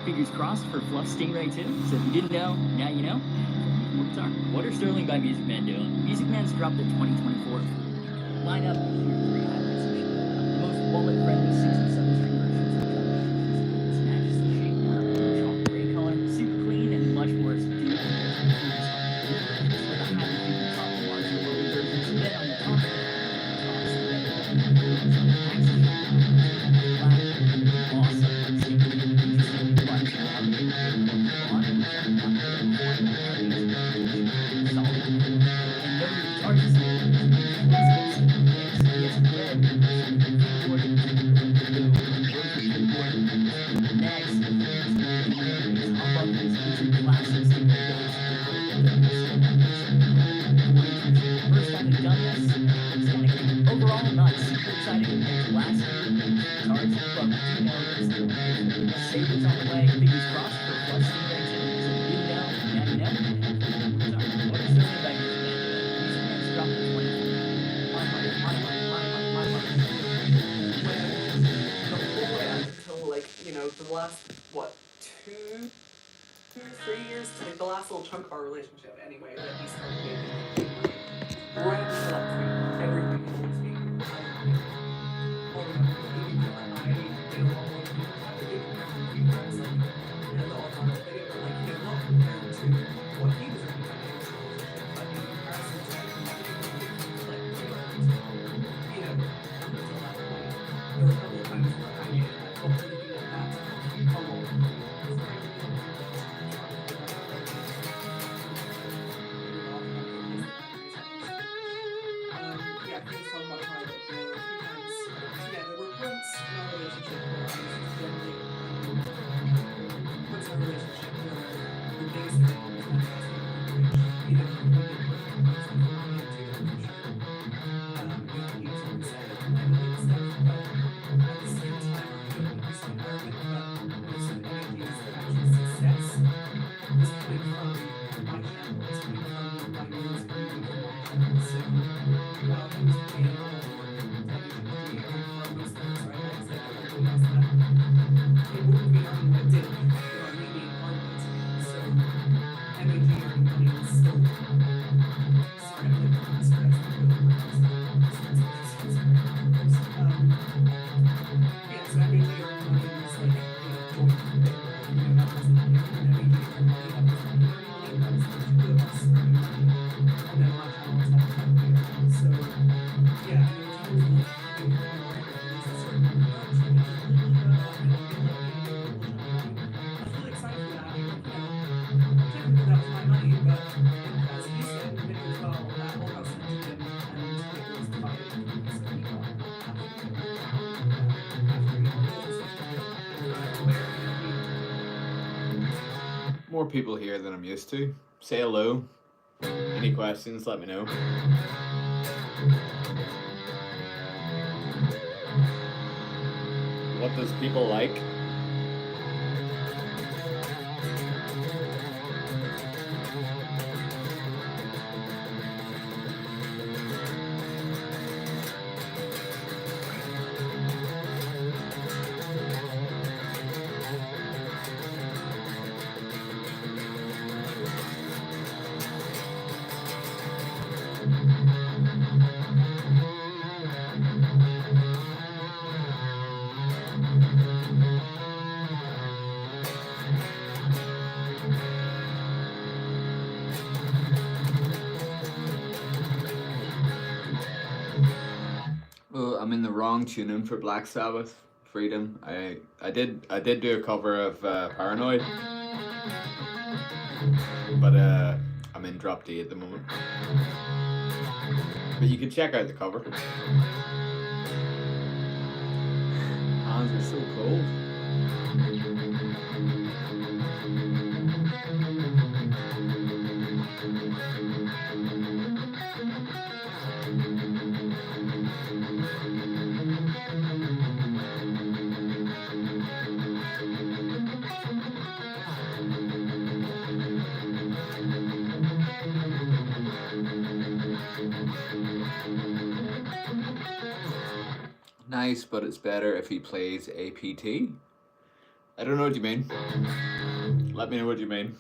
fingers crossed for Fluff Stingray too. So if you didn't know, now you know. Guitar. What are Sterling by Music Man doing? Music Man's dropped the 2024 lineup. Here are 3 highlights. The most wallet-friendly 6 and 7 string versions of It matches the shape now. Chalk gray color, super clean, and much more subdued compared to the previous one. With a highly figured top and larger lower versions bed on the top. Tops the red axis. Black, awesome, simply interesting, bunch of solid, and no charges. First time we've done this, it's going to be overall not super exciting compared to last guitars, but we do know there's savings on the way. Fingers crossed for Fluff Stingray too. So if you know, now you know. Sorry, what is the name by Music Man doing? Music Man's dropped the 20. Until like, you know, for the last, what, 2, 3 years, like the last little chunk of our relationship anyway, that we started dating. Right until that point, everything was always being More people here than I'm used to. Say hello. Any questions, let me know. What does people like? I'm in the wrong tuning for Black Sabbath. Freedom. I did do a cover of Paranoid, but I'm in drop D at the moment. But you can check out the cover. Hands are so cold. Nice, but it's better if he plays APT. I don't know what you mean. Let me know what you mean.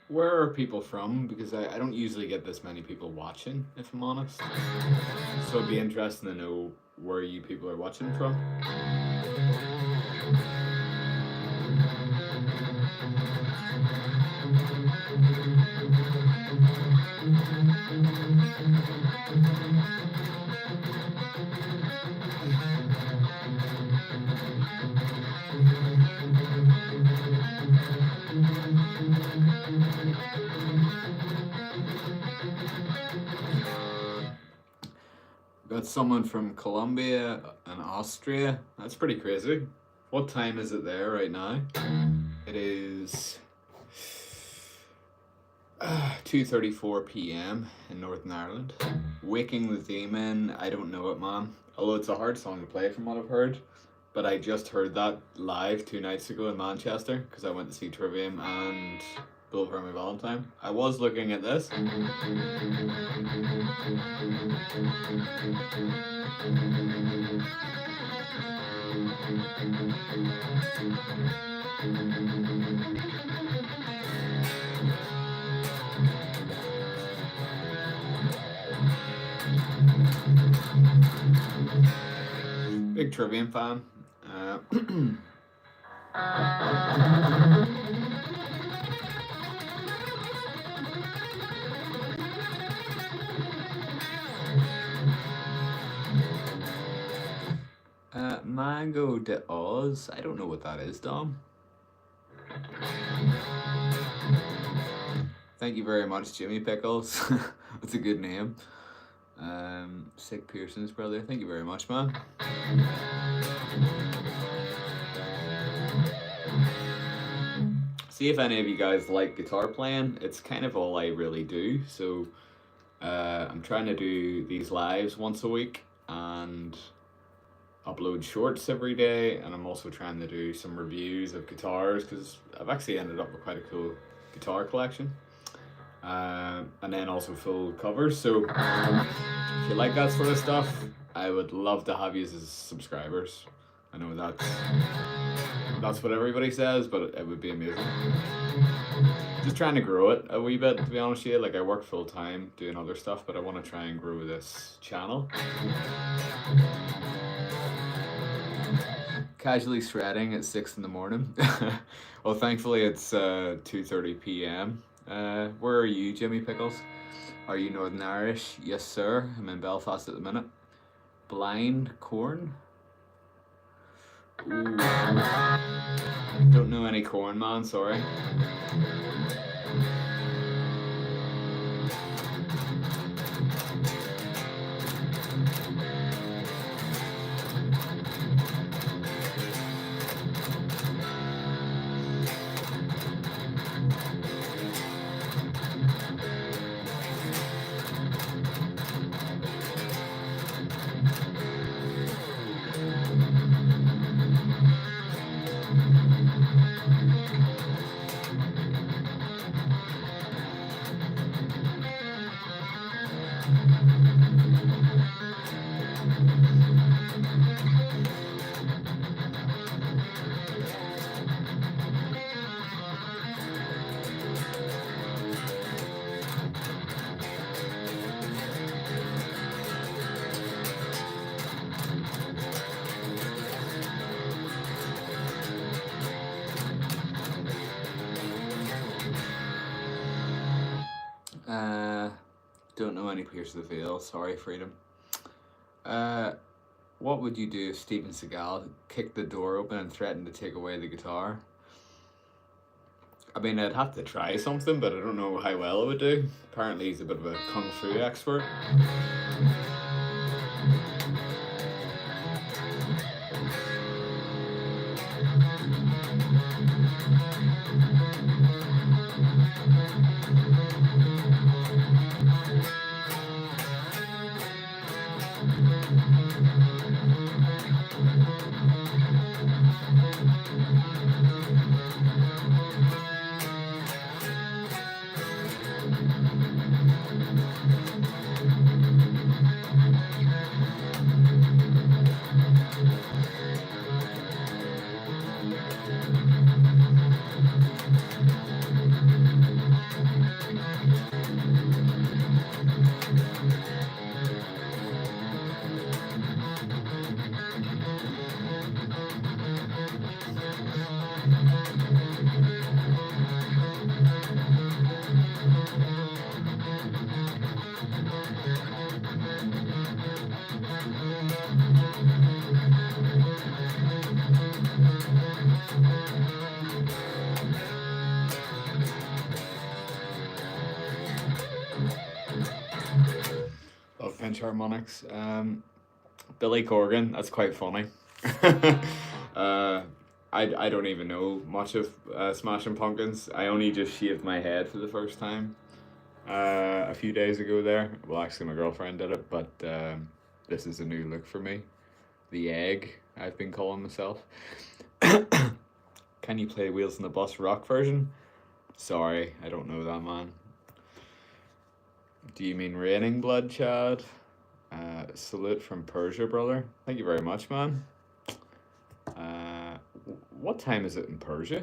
Where are people from? Because I don't usually get this many people watching, if I'm honest. So it'd be interesting to know where you people are watching from. Got someone from Colombia and Austria. That's pretty crazy. What time is it there right now? It is 2:34 p.m. in Northern Ireland. Waking the Demon, I don't know it, man. Although it's a hard song to play from what I've heard. But I just heard that live 2 nights ago in Manchester because I went to see Trivium and Bull for My Valentine. I was looking at this. Big Trivium fan. Mango de Oz. I don't know what that is, Dom. Thank you very much, Jimmy Pickles. That's a good name. Sick Pearson's brother. Thank you very much, man. See if any of you guys like guitar playing. It's kind of all I really do. So I'm trying to do these lives once a week and upload shorts every day, and I'm also trying to do some reviews of guitars because I've actually ended up with quite a cool guitar collection, and then also full covers. So if you like that sort of stuff, I would love to have you as subscribers. I know that's what everybody says, but it would be amazing. Just trying to grow it a wee bit, to be honest with you. Like, I work full time doing other stuff, but I want to try and grow this channel. Casually shredding at 6 in the morning. Well, thankfully it's 2:30 p.m. Where are you, Jimmy Pickles? Are you Northern Irish? Yes, sir. I'm in Belfast at the minute. Blind corn? Ooh. Don't know any corn, man, sorry. Don't know any Pierce of the Veil. Sorry, Freedom. What would you do if Steven Seagal kicked the door open and threatened to take away the guitar? I mean, I'd have to try something, but I don't know how well it would do. Apparently he's a bit of a kung fu expert. Love pinch harmonics. Billy Corgan, that's quite funny. I don't even know much of Smashing Pumpkins. I only just shaved my head for the first time a few days ago there. Well, actually, my girlfriend did it, but this is a new look for me. The egg, I've been calling myself. Can you play Wheels on the Bus rock version? Sorry, I don't know that, man. Do you mean Raining Blood, Chad? Salute from Persia, brother. Thank you very much, man. What time is it in Persia?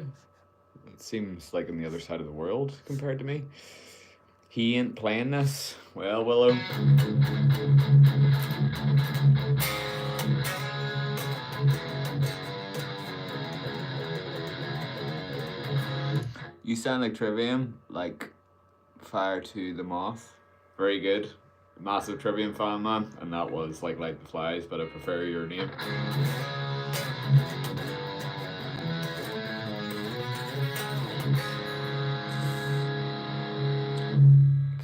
It seems like on the other side of the world compared to me. He ain't playing this. Well, Willow. You sound like Trivium, like Fire to the Moth. Very good. Massive Trivium fan, man. And that was like Light the Flies, but I prefer your name.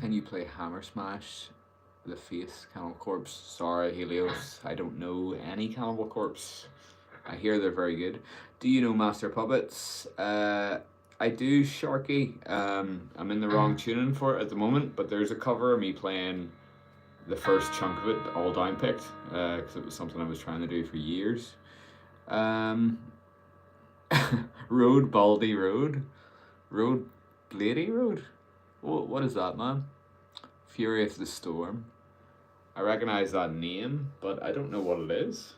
Can you play Hammer Smash the Face Cannibal Corpse? Sorry, Helios. I don't know any Cannibal Corpse. I hear they're very good. Do you know Master Puppets? I do, Sharky. I'm in the wrong tuning for it at the moment, but there's a cover of me playing the first chunk of it, all down picked, because it was something I was trying to do for years. Road Baldy Road? Road Blady Road? What is that, man? Fury of the Storm. I recognize that name, but I don't know what it is.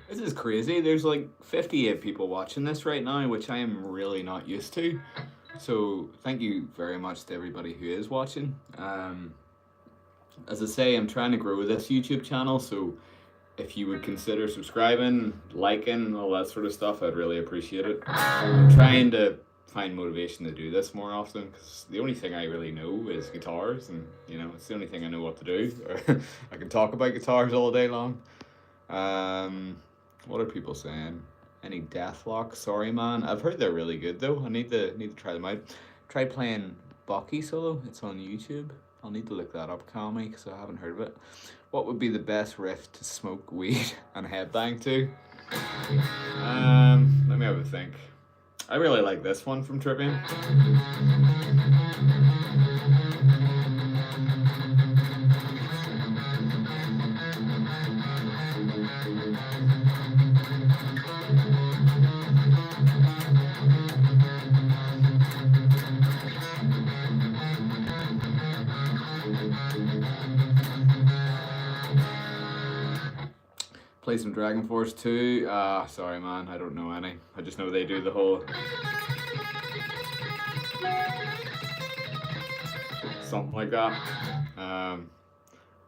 This is crazy. There's like 58 people watching this right now, which I am really not used to. So thank you very much to everybody who is watching. As I say, I'm trying to grow this YouTube channel, so if you would consider subscribing, liking, all that sort of stuff, I'd really appreciate it. I'm trying to find motivation to do this more often, because the only thing I really know is guitars, and you know, it's the only thing I know what to do. I can talk about guitars all day long. What are people saying? Any Deathlock? Sorry, man. I've heard they're really good though. I need to try them out. Tried playing Bucky solo. It's on YouTube. I'll need to look that up, Kami, because I haven't heard of it. What would be the best riff to smoke weed and headbang to? Let me have a think. I really like this one from Trivium. Play some Dragon Force 2. Sorry man, I don't know any. I just know they do the whole something like that.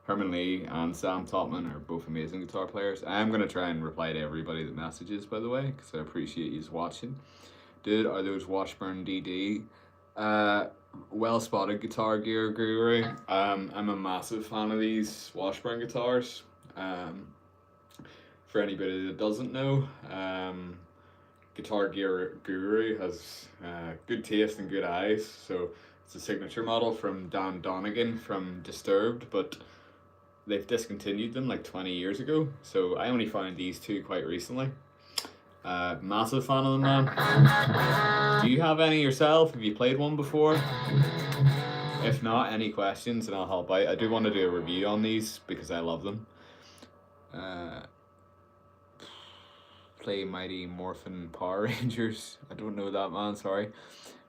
Herman Lee and Sam Topman are both amazing guitar players. I am going to try and reply to everybody that messages, by the way, because I appreciate you watching. Dude, are those Washburn DD? Well spotted, Guitar Gear Guru. I'm a massive fan of these Washburn guitars. For anybody that doesn't know, Guitar Gear Guru has good taste and good eyes, so it's a signature model from Dan Donegan from Disturbed, but they've discontinued them like 20 years ago. So I only found these two quite recently. Massive fan of them, man. Do you have any yourself? Have you played one before? If not, any questions and I'll help out. I do want to do a review on these because I love them. Play Mighty Morphin Power Rangers. I don't know that, man, sorry.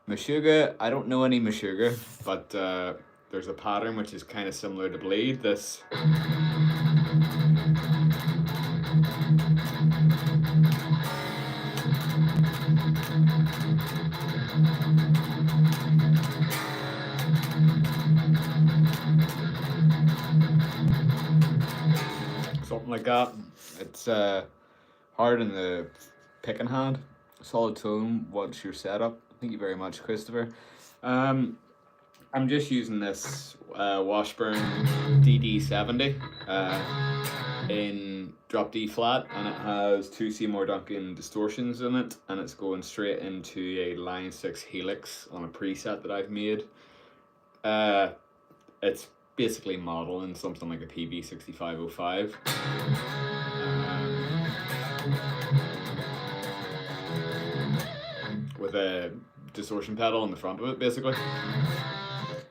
Meshuggah, I don't know any Meshuggah, but there's a pattern which is kind of similar to Bleed. This. Something like that. It's hard in the picking hand. Solid tone. What's your setup? Thank you very much, Christopher. I'm just using this Washburn DD70 in drop D flat, and it has two Seymour Duncan distortions in it, and it's going straight into a Line 6 Helix on a preset that I've made. It's basically modeling something like a PV6505. With a distortion pedal in the front of it, basically.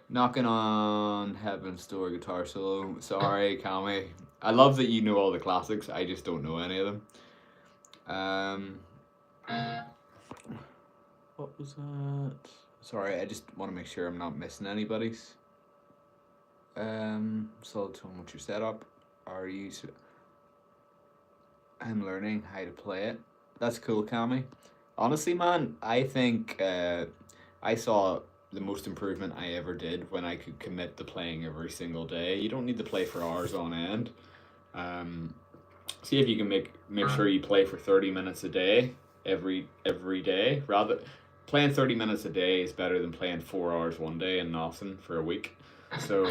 Knocking on Heaven's Door guitar solo. Sorry, Kami. I love that you know all the classics. I just don't know any of them. What was that? Sorry, I just want to make sure I'm not missing anybody's. Solid tone, what's your setup? Are you... I'm learning how to play it. That's cool, Kami. Honestly, man, I think I saw the most improvement I ever did when I could commit to playing every single day. You don't need to play for hours on end. See if you can make sure you play for 30 minutes a day every day. Rather, playing 30 minutes a day is better than playing 4 hours one day and nothing for a week. So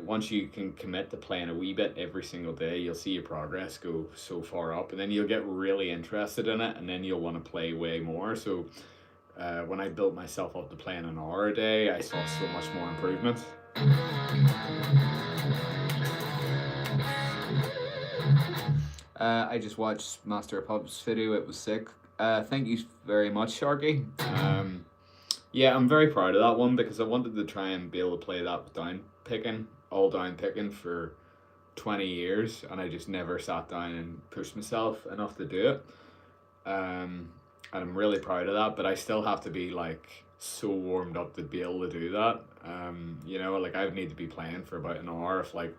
once you can commit to playing a wee bit every single day, you'll see your progress go so far up, and then you'll get really interested in it, and then you'll want to play way more. So when I built myself up to playing an hour a day, I saw so much more improvement. I just watched Master of Puppets video. It was sick. Thank you very much, Sharky. Yeah, I'm very proud of that one because I wanted to try and be able to play that with all down picking for 20 years, and I just never sat down and pushed myself enough to do it. And I'm really proud of that, but I still have to be like so warmed up to be able to do that. You know, like I would need to be playing for about an hour if like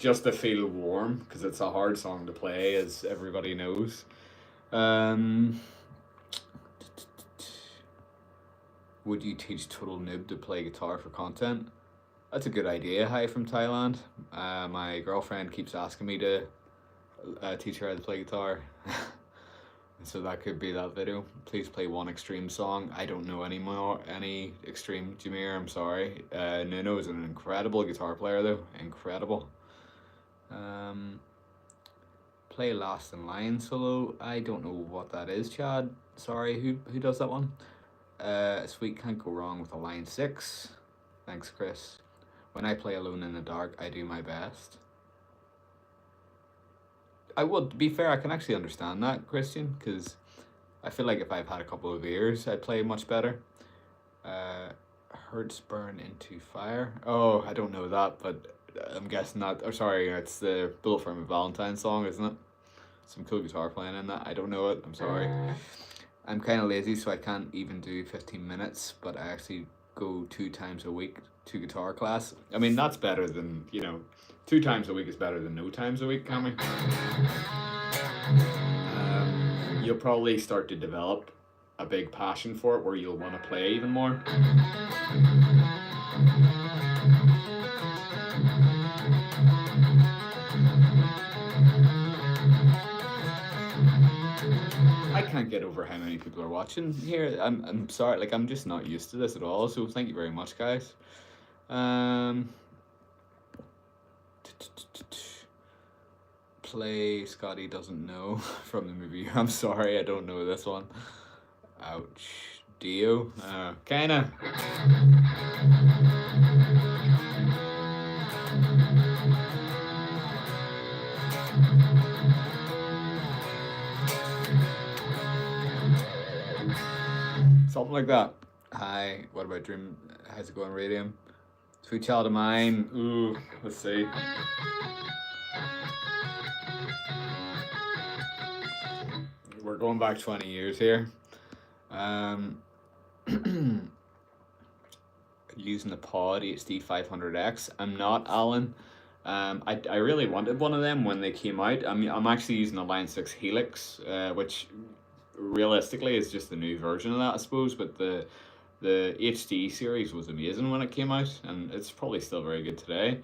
just to feel warm, because it's a hard song to play, as everybody knows. Would you teach Total Noob to play guitar for content? That's a good idea. Hi from Thailand. My girlfriend keeps asking me to teach her how to play guitar. So that could be that video. Please play one extreme song. I don't know any extreme, Jameer, I'm sorry. Nuno is an incredible guitar player though. Incredible. Play Last in Line solo. I don't know what that is, Chad. Sorry, who does that one? Sweet Can't Go Wrong with a Line 6. Thanks, Chris. When I play Alone in the Dark, I do my best. I would, to be fair, I can actually understand that, Christian, because I feel like if I've had a couple of beers, I'd play much better. Hearts Burn Into Fire. Oh, I don't know that, but I'm guessing that, or sorry, it's the Bullet for My Valentine song, isn't it? Some cool guitar playing in that. I don't know it, I'm sorry. I'm kind of lazy, so I can't even do 15 minutes, but I actually go 2 times a week to guitar class. I mean, that's better than, 2 times a week is better than no times a week, Cammy. You'll probably start to develop a big passion for it where you'll want to play even more. I can't get over how many people are watching here. I'm sorry, like I'm just not used to this at all. So thank you very much, guys. Play Scotty Doesn't Know from the movie. I'm sorry, I don't know this one. Ouch. Dio, kinda. Something like that. Hi, what about Dream? How's it going, Radium? Sweet Child of Mine. Ooh, let's see. We're going back 20 years here. Using the Pod HD 500X. I'm not, Alan. I really wanted one of them when they came out. I'm actually using the Line 6 Helix, which realistically is just the new version of that, I suppose. But the HD series was amazing when it came out, and it's probably still very good today.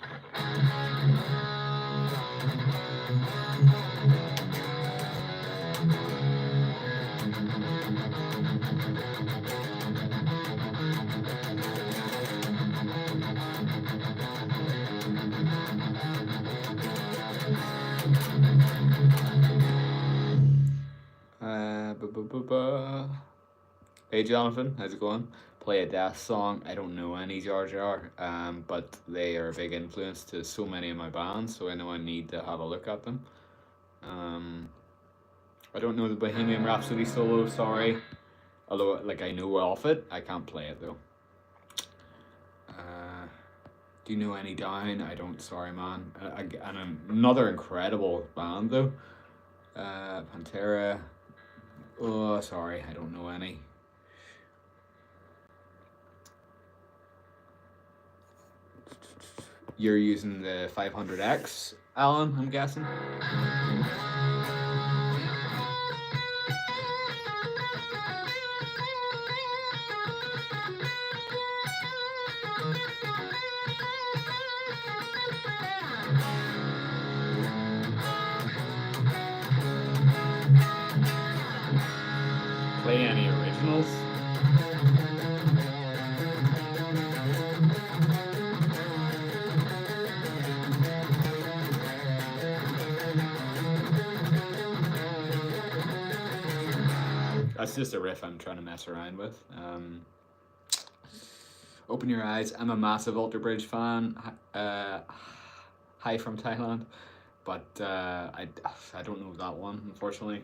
Hey Jonathan, how's it going? Play a Death song. I don't know any Jar Jar, but they are a big influence to so many of my bands, so I know I need to have a look at them. I don't know the Bohemian Rhapsody solo, sorry. Although, like, I know of it, I can't play it though. Do you know any Down? I don't, sorry man. And another incredible band though. Pantera. Oh, sorry, I don't know any. You're using the 500X, Alan, I'm guessing? Play any originals? That's just a riff I'm trying to mess around with. Open Your Eyes. I'm a massive Alter Bridge fan. Hi from Thailand. But I don't know that one, unfortunately.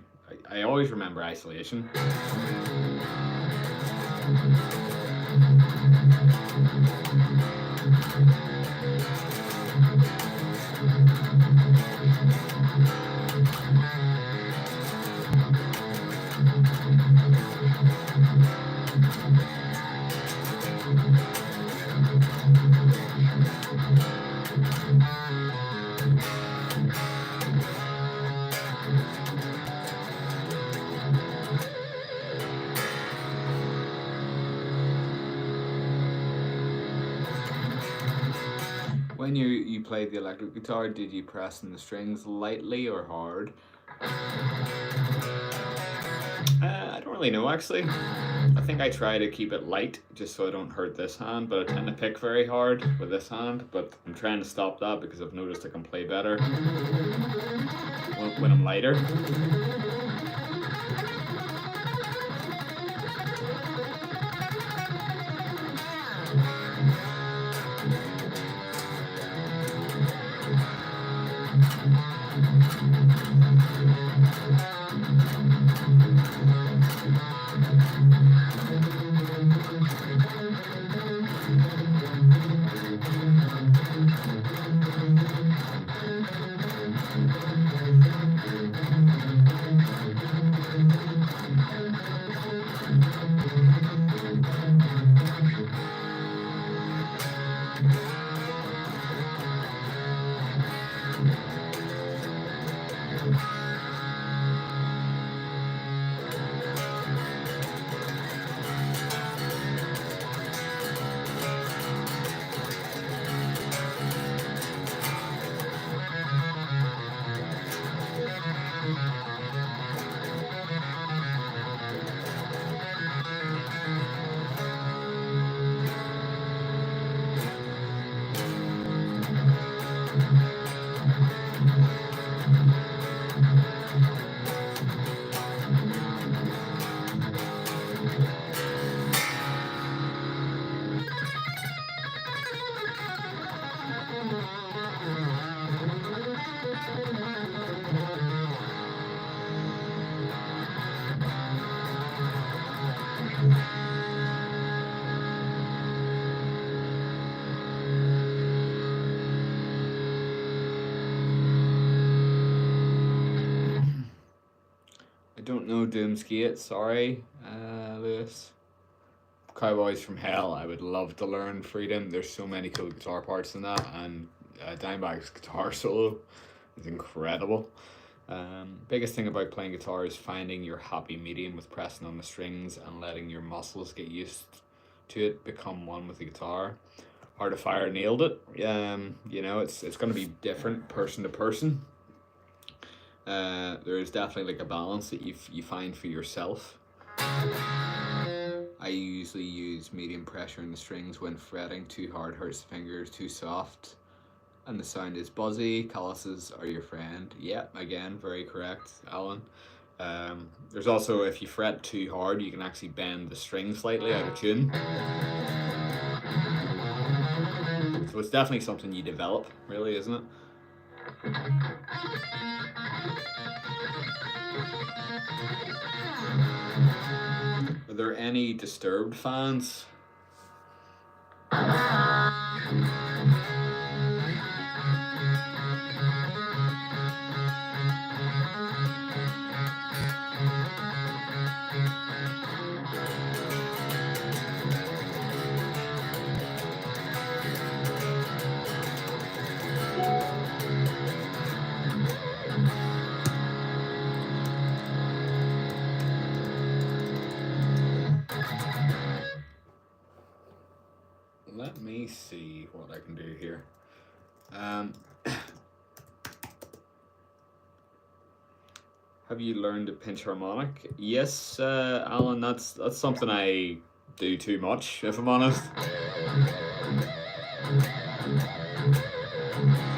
I always remember Isolation. When you played the electric guitar, did you press on the strings lightly or hard? I don't really know actually. I think I try to keep it light just so I don't hurt this hand, but I tend to pick very hard with this hand, but I'm trying to stop that because I've noticed I can play better when I'm lighter. don't know Doomsgate, sorry, Lewis. Cowboys from Hell, I would love to learn Freedom. There's so many cool guitar parts in that, and Dimebag's guitar solo is incredible. Biggest thing about playing guitar is finding your happy medium with pressing on the strings and letting your muscles get used to it, become one with the guitar. Heart of Fire nailed it. You know, it's going to be different person to person. There is definitely like a balance that you find for yourself. I usually use medium pressure in the strings when fretting. Too hard hurts the fingers, too soft and the sound is buzzy. Calluses are your friend. Yeah, again, very correct, Alan. There's also, if you fret too hard, you can actually bend the string slightly out of tune. So it's definitely something you develop, really, isn't it? Are there any Disturbed fans? Let me see what I can do here. Have you learned to pinch harmonic? Yes, Alan, that's something I do too much, if I'm honest.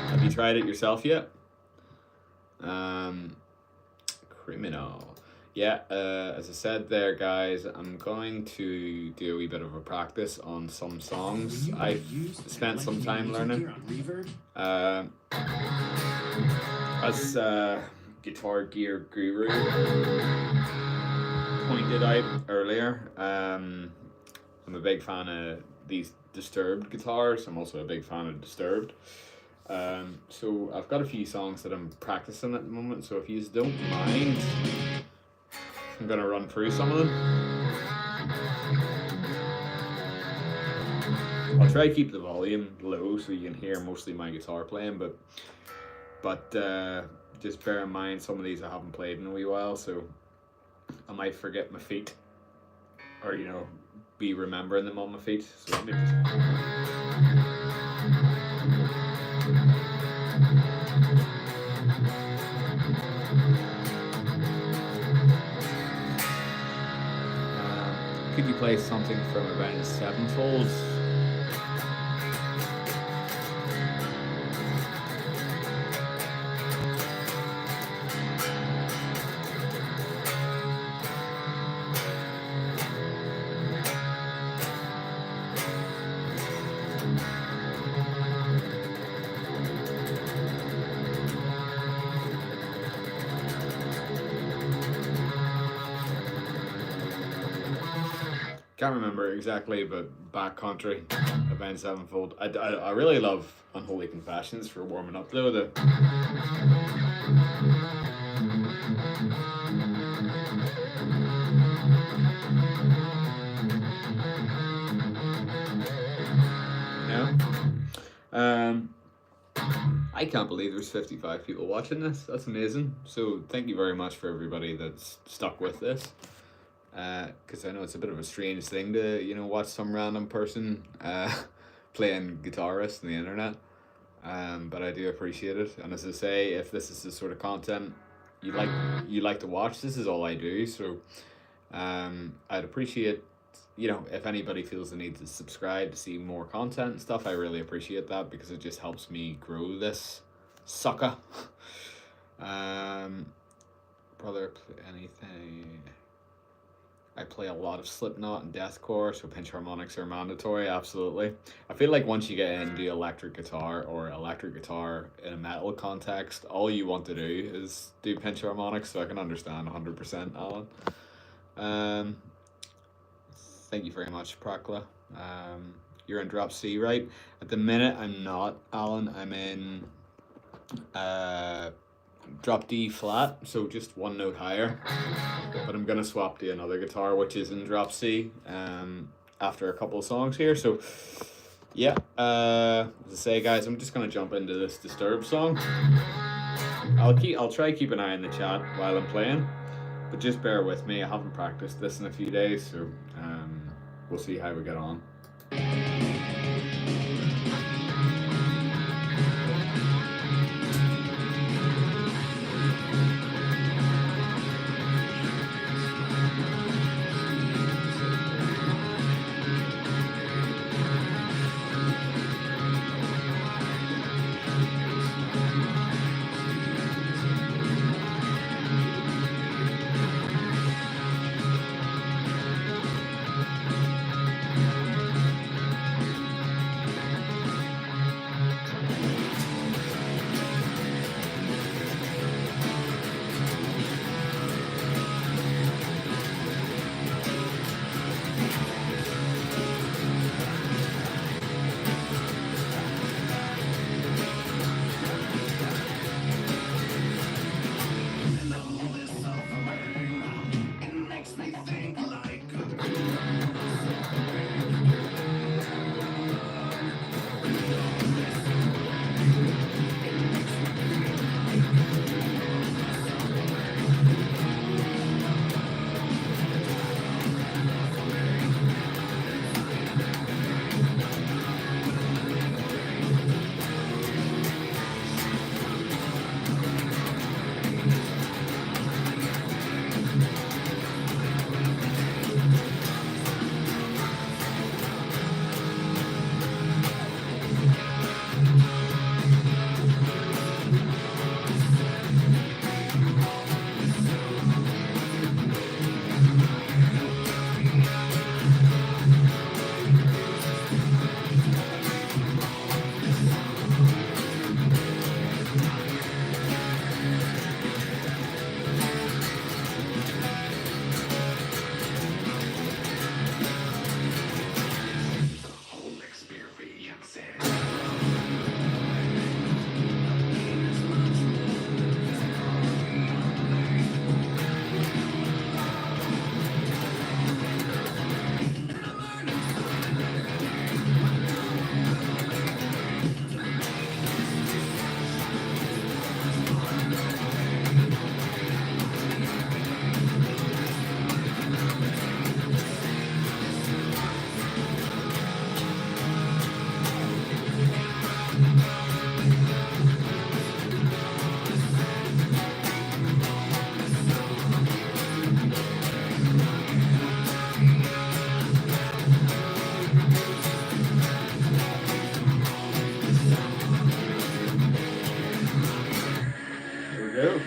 Have you tried it yourself yet? Criminal. Yeah, as I said there, guys, I'm going to do a wee bit of a practice on some songs I've spent some time learning. As Guitar Gear Guru pointed out earlier, I'm a big fan of these Disturbed guitars. I'm also a big fan of Disturbed. So I've got a few songs that I'm practicing at the moment, so if you don't mind, I'm going to run through some of them. I'll try to keep the volume low so you can hear mostly my guitar playing, but just bear in mind some of these I haven't played in a wee while, so I might forget my feet, or you know, be remembering them on my feet. So let me just... Could you play something from Avenged Sevenfold? Can't remember exactly, but Backcountry, Avenged Sevenfold. I really love Unholy Confessions for warming up though. I can't believe there's 55 people watching this. That's amazing. So thank you very much for everybody that's stuck with this. Because I know it's a bit of a strange thing to, you know, watch some random person playing guitarist on the internet. But I do appreciate it. And as I say, if this is the sort of content you like to watch, this is all I do. So I'd appreciate, you know, if anybody feels the need to subscribe to see more content and stuff. I really appreciate that because it just helps me grow this sucker. Brother, anything... I play a lot of Slipknot and deathcore, so pinch harmonics are mandatory, absolutely. I feel like once you get into electric guitar or electric guitar in a metal context, all you want to do is do pinch harmonics, so I can understand 100%, Alan. Thank you very much, Prakla. You're in drop C, right? At the minute, I'm not, Alan. I'm in drop D flat, so just one note higher. But I'm gonna swap to another guitar which is in drop C after a couple of songs here. So yeah, as I say, guys, I'm just gonna jump into this Disturbed song. I'll try keep an eye on the chat while I'm playing, but just bear with me. I haven't practiced this in a few days, so we'll see how we get on. There we go.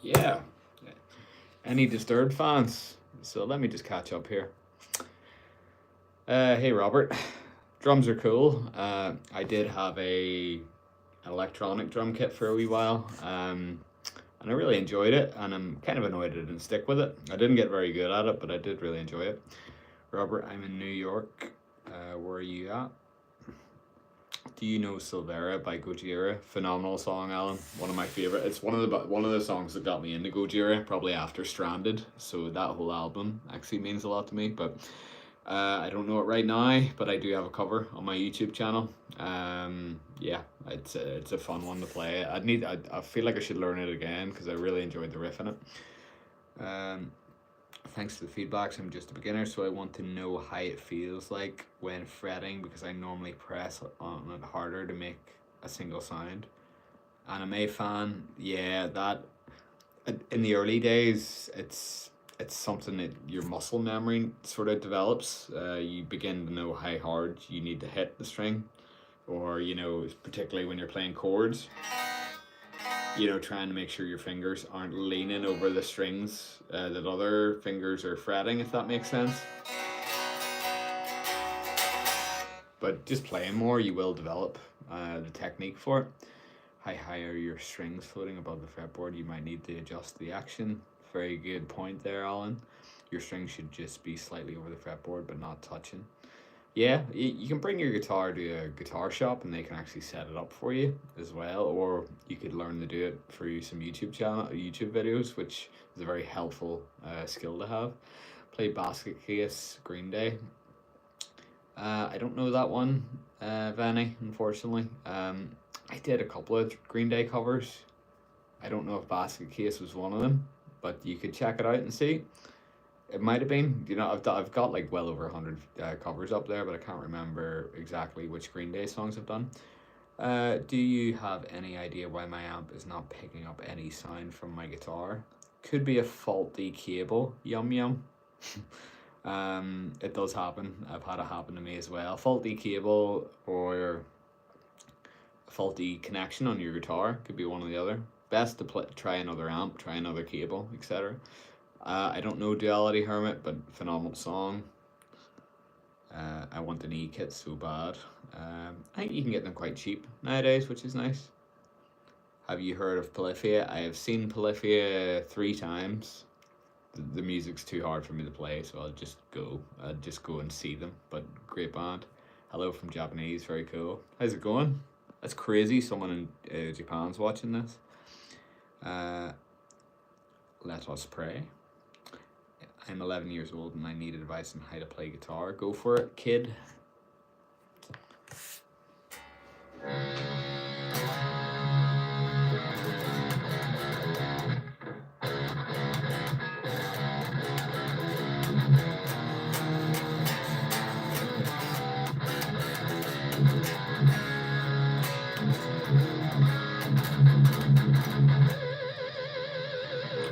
Yeah. Any Disturbed fans? So let me just catch up here. Hey Robert, drums are cool. I did have an electronic drum kit for a wee while, and I really enjoyed it. And I'm kind of annoyed I didn't stick with it. I didn't get very good at it, but I did really enjoy it. Robert, I'm in New York. Where are you at? Do you know Silvera by Gojira? Phenomenal song, Alan. One of my favorite. It's one of the songs that got me into Gojira, probably after Stranded. So that whole album actually means a lot to me. But I don't know it right now, but I do have a cover on my YouTube channel. Yeah, it's a fun one to play. I feel like I should learn it again because I really enjoyed the riff in it. Thanks for the feedbacks. I'm just a beginner, so I want to know how it feels like when fretting because I normally press on it harder to make a single sound. Anime fan, yeah, that in the early days, it's something that your muscle memory sort of develops. You begin to know how hard you need to hit the string, or particularly when you're playing chords. Trying to make sure your fingers aren't leaning over the strings that other fingers are fretting, if that makes sense. But just playing more, you will develop the technique for it. How high are your strings floating above the fretboard? You might need to adjust the action. Very good point there, Alan. Your strings should just be slightly over the fretboard, but not touching. Yeah, you can bring your guitar to a guitar shop and they can actually set it up for you as well, or you could learn to do it through some YouTube videos, which is a very helpful skill to have. Play Basket Case, Green Day. I don't know that one, Vanny, unfortunately. I did a couple of Green Day covers. I don't know if Basket Case was one of them, but you could check it out and see. It might have been. I've got like well over 100 covers up there, but I can't remember exactly which Green Day songs I've done. Do you have any idea why my amp is not picking up any sound from my guitar? Could be a faulty cable. Yum yum. It does happen. I've had it happen to me as well. Faulty cable or a faulty connection on your guitar. Could be one or the other. Best to try another amp, try another cable, etc. I don't know Duality Hermit, but phenomenal song. I want an E-kit so bad. I think you can get them quite cheap nowadays, which is nice. Have you heard of Polyphia? I have seen Polyphia 3 times. The music's too hard for me to play, so I'll just go and see them. But great band. Hello from Japanese, very cool. How's it going? That's crazy. Someone in Japan's watching this. Let us pray. I'm 11 years old and I need advice on how to play guitar. Go for it, kid.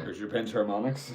There's your pinch harmonics.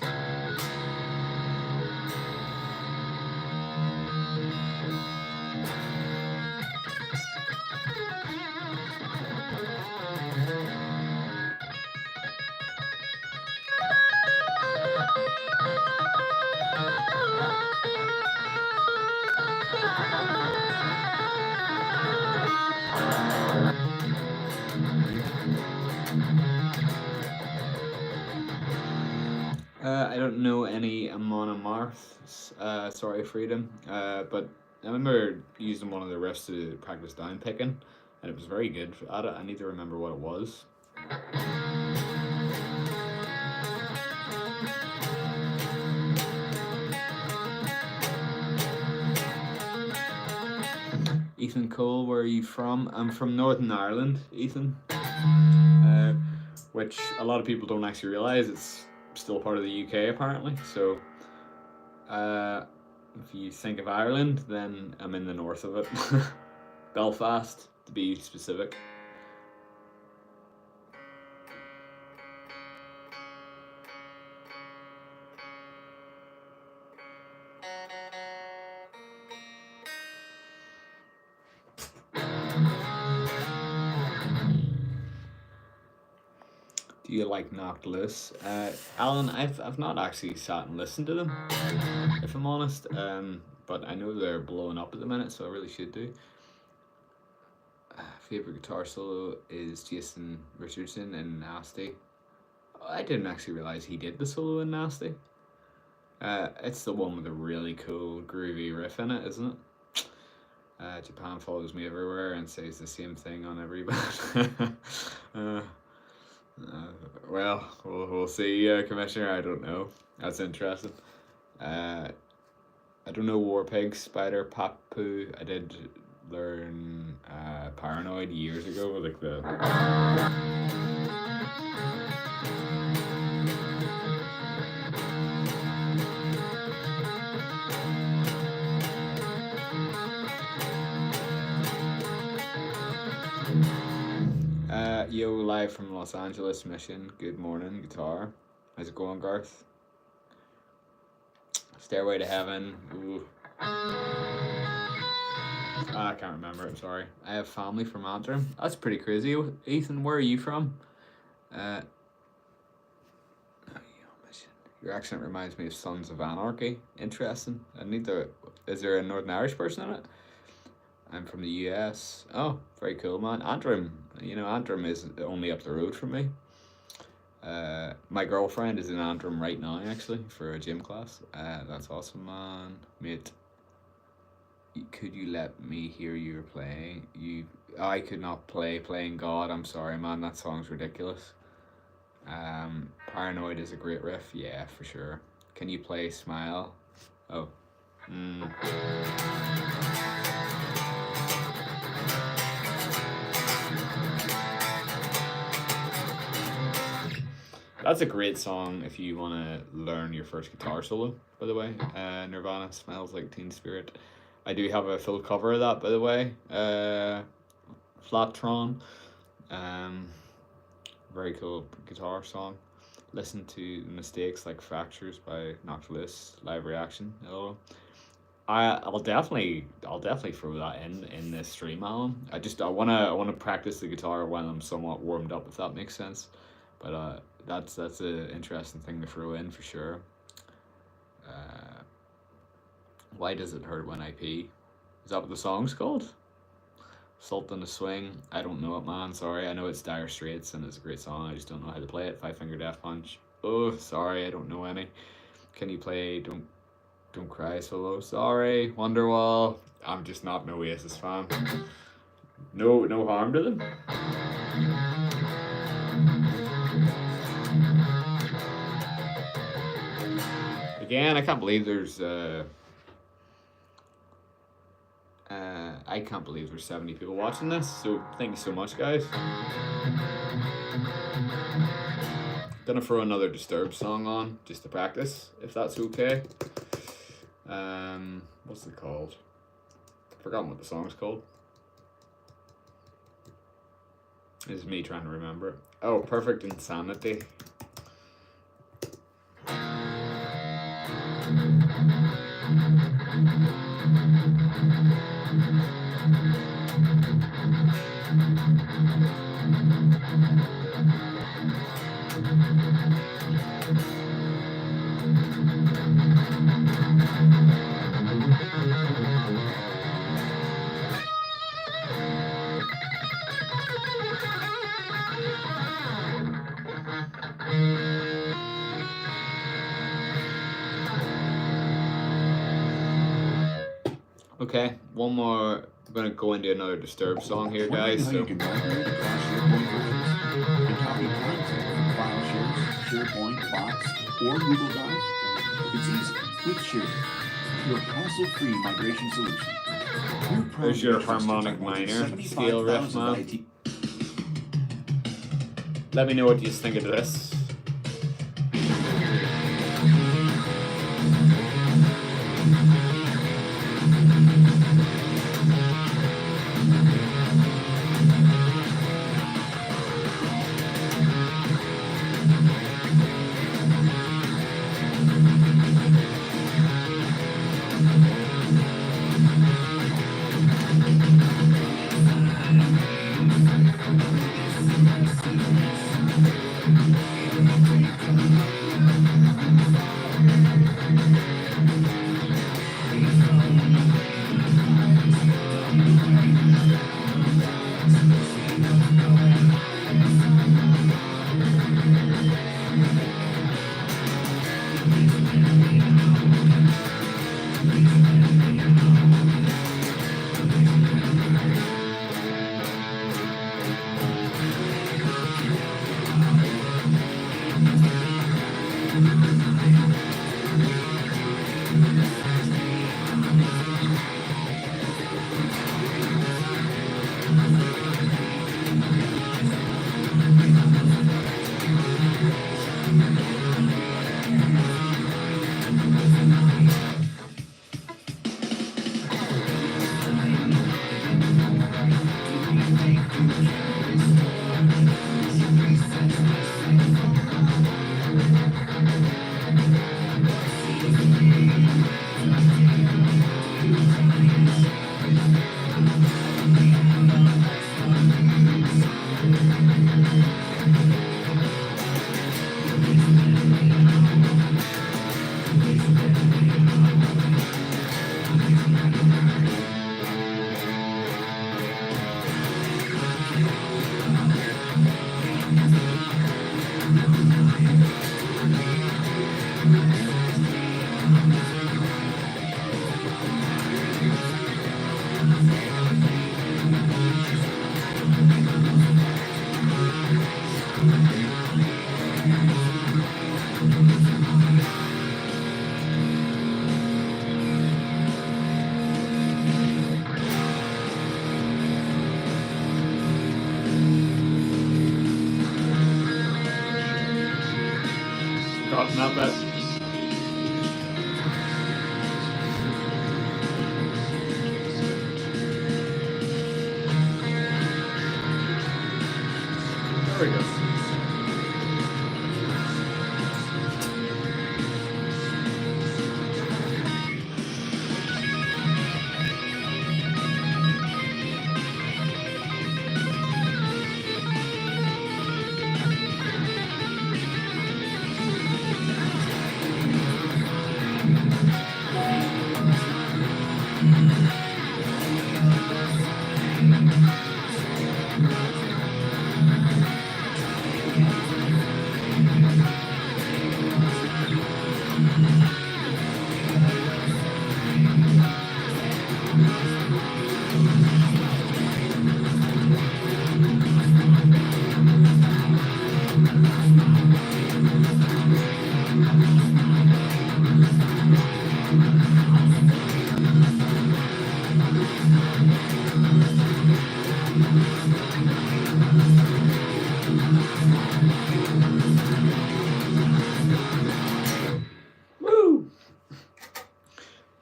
I don't know any Amon Amarth, sorry Freedom, but I remember using one of the riffs to practice down picking, and it was very good at it. I need to remember what it was. Ethan Cole, where are you from? I'm from Northern Ireland, Ethan, which a lot of people don't actually realise it's still part of the UK apparently. So if you think of Ireland, then I'm in the north of it. Belfast, to be specific. Do you like Knocked Loose? Alan, I've not actually sat and listened to them, if I'm honest. But I know they're blowing up at the minute, so I really should do. Favorite guitar solo is Jason Richardson in Nasty. I didn't actually realize he did the solo in Nasty. It's the one with a really cool groovy riff in it, isn't it? Japan follows me everywhere and says the same thing on every band. uh, we'll see, Commissioner. I don't know. That's interesting. I don't know War Pig, Spider, Papu. I did learn Paranoid years ago, like the. Yo, live from Los Angeles Mission. Good morning, guitar. How's it going, Garth? Stairway to Heaven. Ooh. I can't remember. I'm sorry. I have family from Antrim. That's pretty crazy. Ethan, where are you from? Your accent reminds me of Sons of Anarchy. Interesting. Is there a Northern Irish person in it? I'm from the US. Oh, very cool, man. Antrim. Antrim is only up the road from me. My girlfriend is in Antrim right now, actually, for a gym class. That's awesome, man. Mate, could you let me hear you playing? I could not play Playing God. I'm sorry, man. That song's ridiculous. Paranoid is a great riff. Yeah, for sure. Can you play Smile? Oh. That's a great song if you want to learn your first guitar solo, by the way. Nirvana, Smells Like Teen Spirit. I do have a full cover of that, by the way. Flattron. Very cool guitar song. Listen to Mistakes Like Fractures by Knocked Loose, live reaction. I'll definitely throw that in this stream album. I wanna practice the guitar while I'm somewhat warmed up, if that makes sense. But that's an interesting thing to throw in for sure. Why Does It Hurt When I Pee? Is that what the song's called? Salt in the Swing. I don't know it, man. Sorry. I know it's Dire Straits and it's a great song. I just don't know how to play it. Five Finger Death Punch. Oh, sorry. I don't know any. Can you play Don't Cry solo? Sorry. Wonderwall. I'm just not an Oasis fan. No harm to them. Again, I can't believe there's 70 people watching this, so thank you so much, guys. Gonna throw another Disturbed song on just to practice, if that's okay. What's it called? I've forgotten what the song's called. This is me trying to remember it. Oh, Perfect Insanity. Okay, one more. I'm gonna go into another Disturbed song here, guys. So. You can migrate across SharePoint versions. You can copy content from file shares, SharePoint, Box, or Google Drive. It's easy with Share, your hassle-free migration solution. There's your harmonic minor scale riff, man. Let me know what you think of this. that bit. There we go. Woo!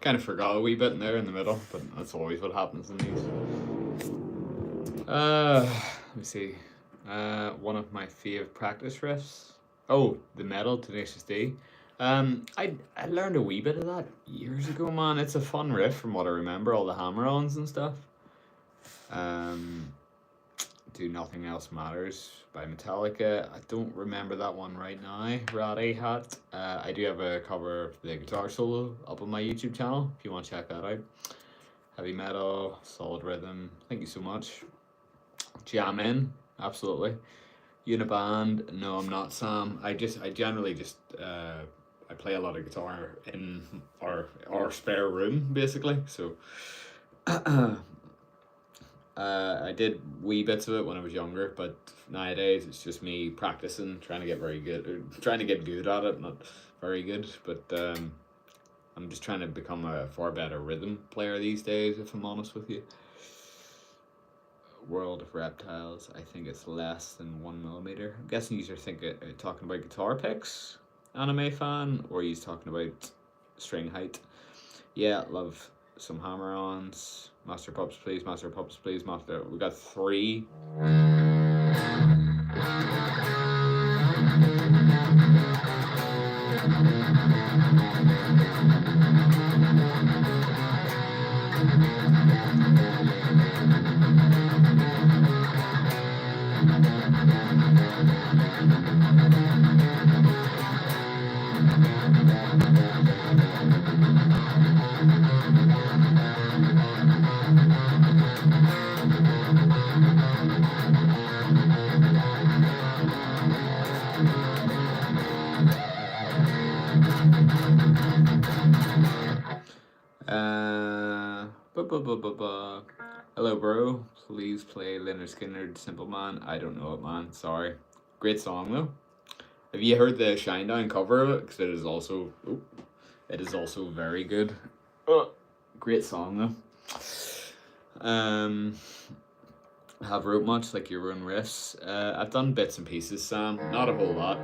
Kind of forgot a wee bit in there in the middle, but that's always what happens in these. Let me see. One of my fave practice riffs. Oh, the metal Tenacious D. I learned a wee bit of that years ago, man. It's a fun riff from what I remember, all the hammer-ons and stuff. Do Nothing Else Matters by Metallica. I don't remember that one right now. Ratty Hat. I do have a cover of the guitar solo up on my YouTube channel if you want to check that out. Heavy metal, solid rhythm. Thank you so much. Jam in, absolutely. Uniband. No, I'm not Sam. I generally just I play a lot of guitar in our spare room basically. So I did wee bits of it when I was younger, but nowadays it's just me practicing, trying to get good at it, not very good, but I'm just trying to become a far better rhythm player these days, if I'm honest with you. World of Reptiles, I think it's less than 1mm. I'm guessing you're talking about guitar picks, anime fan, or you're talking about string height. Yeah, love some hammer-ons. Master Pups Please, Master Pups Please, Master. We got 3. Hello, bro. Please play Leonard Skinner, Simple Man. I don't know it, man. Sorry. Great song, though. Have you heard the Shinedown cover of it? Because it is also very good. Great song, though. Have wrote much, like your own riffs. I've done bits and pieces, Sam. Not a whole lot.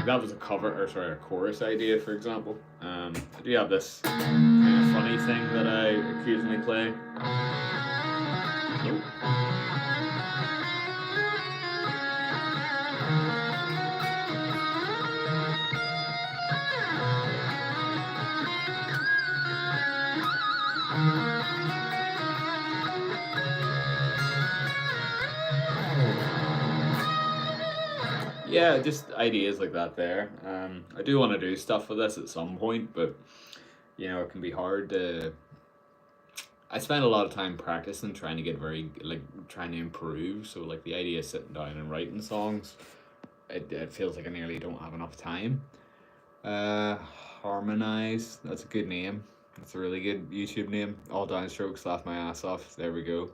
That was a chorus idea, for example. I do have this kind of funny thing that I occasionally play. Nope. Yeah, just ideas like that there. I do want to do stuff with this at some point, but it can be hard to. I spend a lot of time practicing, trying to get trying to improve. So the idea of sitting down and writing songs, it feels like I nearly don't have enough time. Harmonize, that's a good name. That's a really good YouTube name. All downstrokes, laugh my ass off. There we go.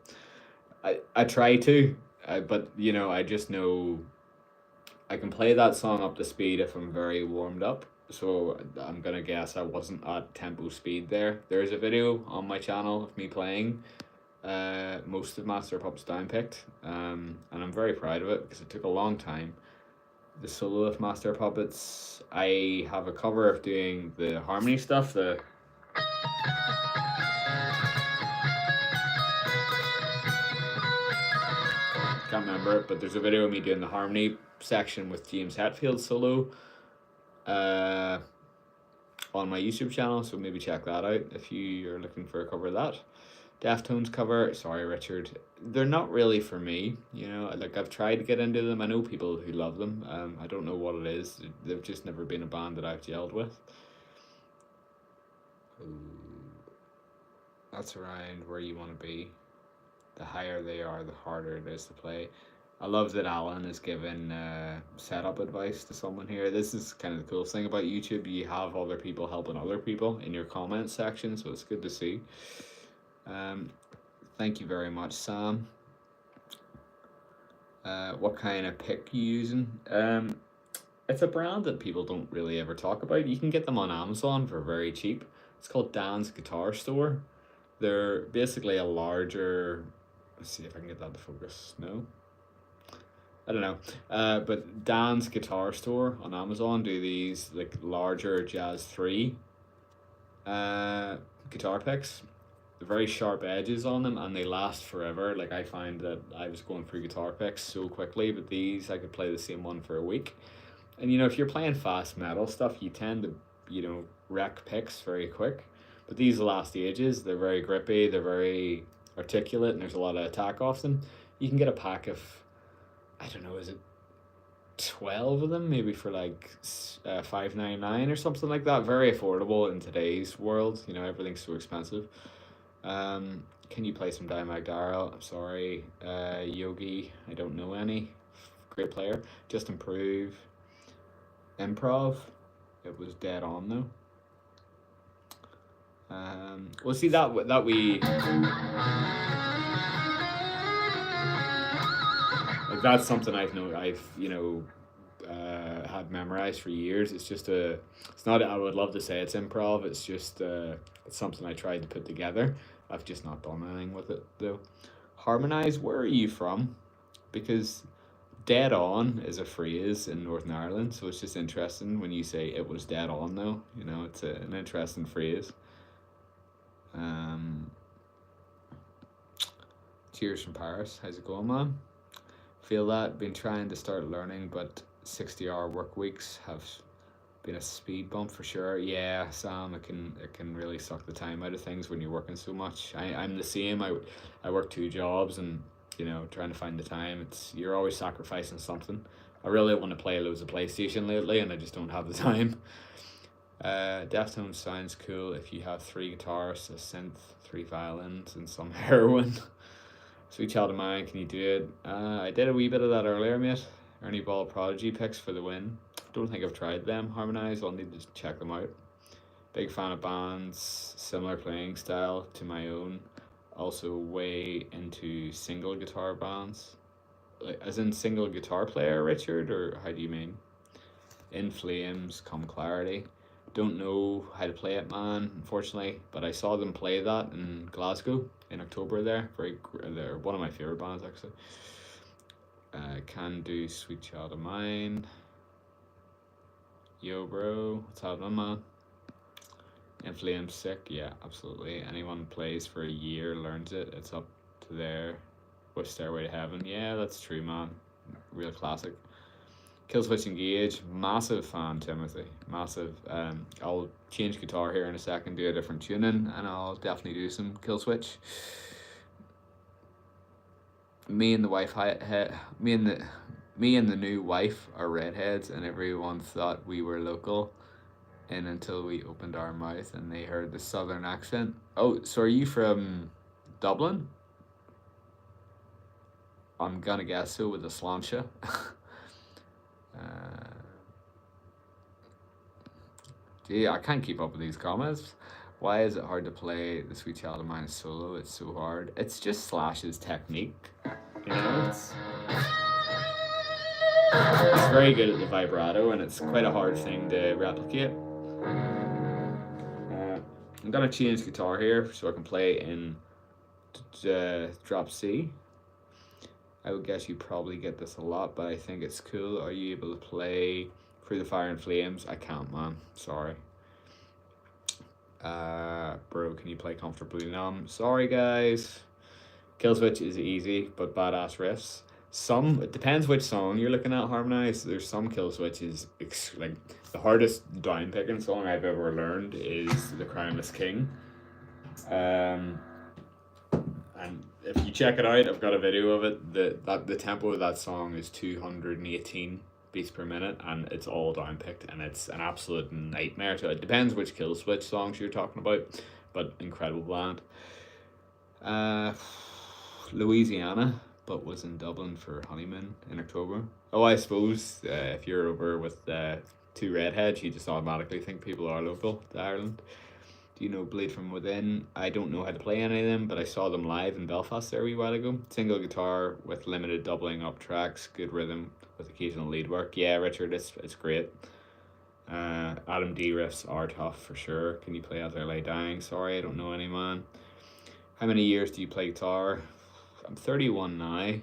I try to. But you know, I just know I can play that song up to speed if I'm very warmed up. So I'm gonna guess I wasn't at tempo speed there. There's a video on my channel of me playing most of Master of Puppets downpicked, and I'm very proud of it because it took a long time. The solo of Master of Puppets, I have a cover of doing the harmony stuff. The can't remember it, but there's a video of me doing the harmony section with James Hetfield's solo uh, on my YouTube channel, so maybe check that out if you are looking for a cover of that. Deftones cover, sorry Richard, they're not really for me, you know, like I've tried to get into them. I know people who love them. I don't know what it is. They've just never been a band that I've gelled with. That's around where you want to be. The higher they are, the harder it is to play. I love that Alan is giving setup advice to someone here. This is kind of the coolest thing about YouTube. You have other people helping other people in your comment section, so it's good to see. Thank you very much, Sam. What kind of pick you using? It's a brand that people don't really ever talk about. You can get them on Amazon for very cheap. It's called Dan's Guitar Store. They're basically a larger. Let's see if I can get that to focus. No, I don't know. But Dan's Guitar Store on Amazon do these like larger Jazz 3 guitar picks. Very sharp edges on them, and they last forever. Like I find that I was going through guitar picks so quickly, but these I could play the same one for a week. And you know, if you're playing fast metal stuff, you tend to, you know, wreck picks very quick. But these last ages, they're very grippy, they're very articulate, and there's a lot of attack off them. You can get a pack of, I don't know, is it 12 of them, maybe for like $5.99 or something like that. Very affordable in today's world. You know, everything's so expensive. Can you play some Dimag Darrell? I'm sorry. Yogi, I don't know any. Great player. Just improve. Improv. It was dead on though. We'll see that we. Like that's something I've had memorized for years. It's just it's not. I would love to say it's improv. It's just it's something I tried to put together. I've just not done anything with it though. Harmonize. Where are you from? Because dead on is a phrase in Northern Ireland, so it's just interesting when you say it was dead on though. You know, it's an interesting phrase. Cheers from Paris. How's it going, man? Feel that. Been trying to start learning, but 60-hour work weeks have been a speed bump for sure. Yeah, Sam, it can really suck the time out of things when you're working so much. I'm the same. I work 2 jobs, and you know, trying to find the time, you're always sacrificing something. I really want to play loads of PlayStation lately, and I just don't have the time. Deftones sounds cool if you have 3 guitars, a synth, 3 violins, and some heroin. Sweet Child of Mine, can you do it? I did a wee bit of that earlier, mate. Ernie Ball Prodigy picks for the win. Don't think I've tried them. Harmonize, I'll need to check them out. Big fan of bands, similar playing style to my own. Also way into single guitar bands. Like, as in single guitar player, Richard, or how do you mean? In Flames, Come Clarity. Don't know how to play it, man, unfortunately, but I saw them play that in Glasgow in October there. They're one of my favorite bands, actually. Can do Sweet Child of Mine. Yo, bro, what's happening, man? In Flames, sick, yeah, absolutely. Anyone who plays for a year learns it. It's up to there with Stairway to Heaven. Yeah, that's true, man. Real classic. Killswitch Engage, massive fan, Timothy, massive. I'll change guitar here in a second, do a different tuning, and I'll definitely do some Killswitch. Me and the new wife are redheads, and everyone thought we were local, and until we opened our mouth and they heard the southern accent. Oh, so are you from Dublin? I'm gonna guess so with the sláinte. Gee, I can't keep up with these comments. Why is it hard to play the Sweet Child of Mine solo? It's so hard. It's just Slash's technique. You know, it's very good at the vibrato, and it's quite a hard thing to replicate. I'm gonna change guitar here so I can play in drop C. I would guess you probably get this a lot, but I think it's cool. Are you able to play Through the Fire and Flames? I can't, man. Sorry. Bro, can you play Comfortably Numb? Sorry, guys. Kill Switch is easy, but badass riffs. It depends which song you're looking at harmonized. There's some Kill Switches, like the hardest down picking song I've ever learned is The Crownless King. And if you check it out, I've got a video of it. The tempo of that song is 218 beats per minute, and it's all down picked, and it's an absolute nightmare. So it depends which Kill Switch songs you're talking about, but incredible band. Louisiana, but was in Dublin for honeymoon in October. Oh, I suppose if you're over with two redheads, you just automatically think people are local to Ireland. Do you know Bleed From Within? I don't know how to play any of them, but I saw them live in Belfast there a wee while ago. Single guitar with limited doubling up tracks, good rhythm with occasional lead work. Yeah, Richard, it's great. Adam D riffs are tough for sure. Can you play As I Lay Dying? Sorry, I don't know any, man. How many years do you play guitar? I'm 31 now.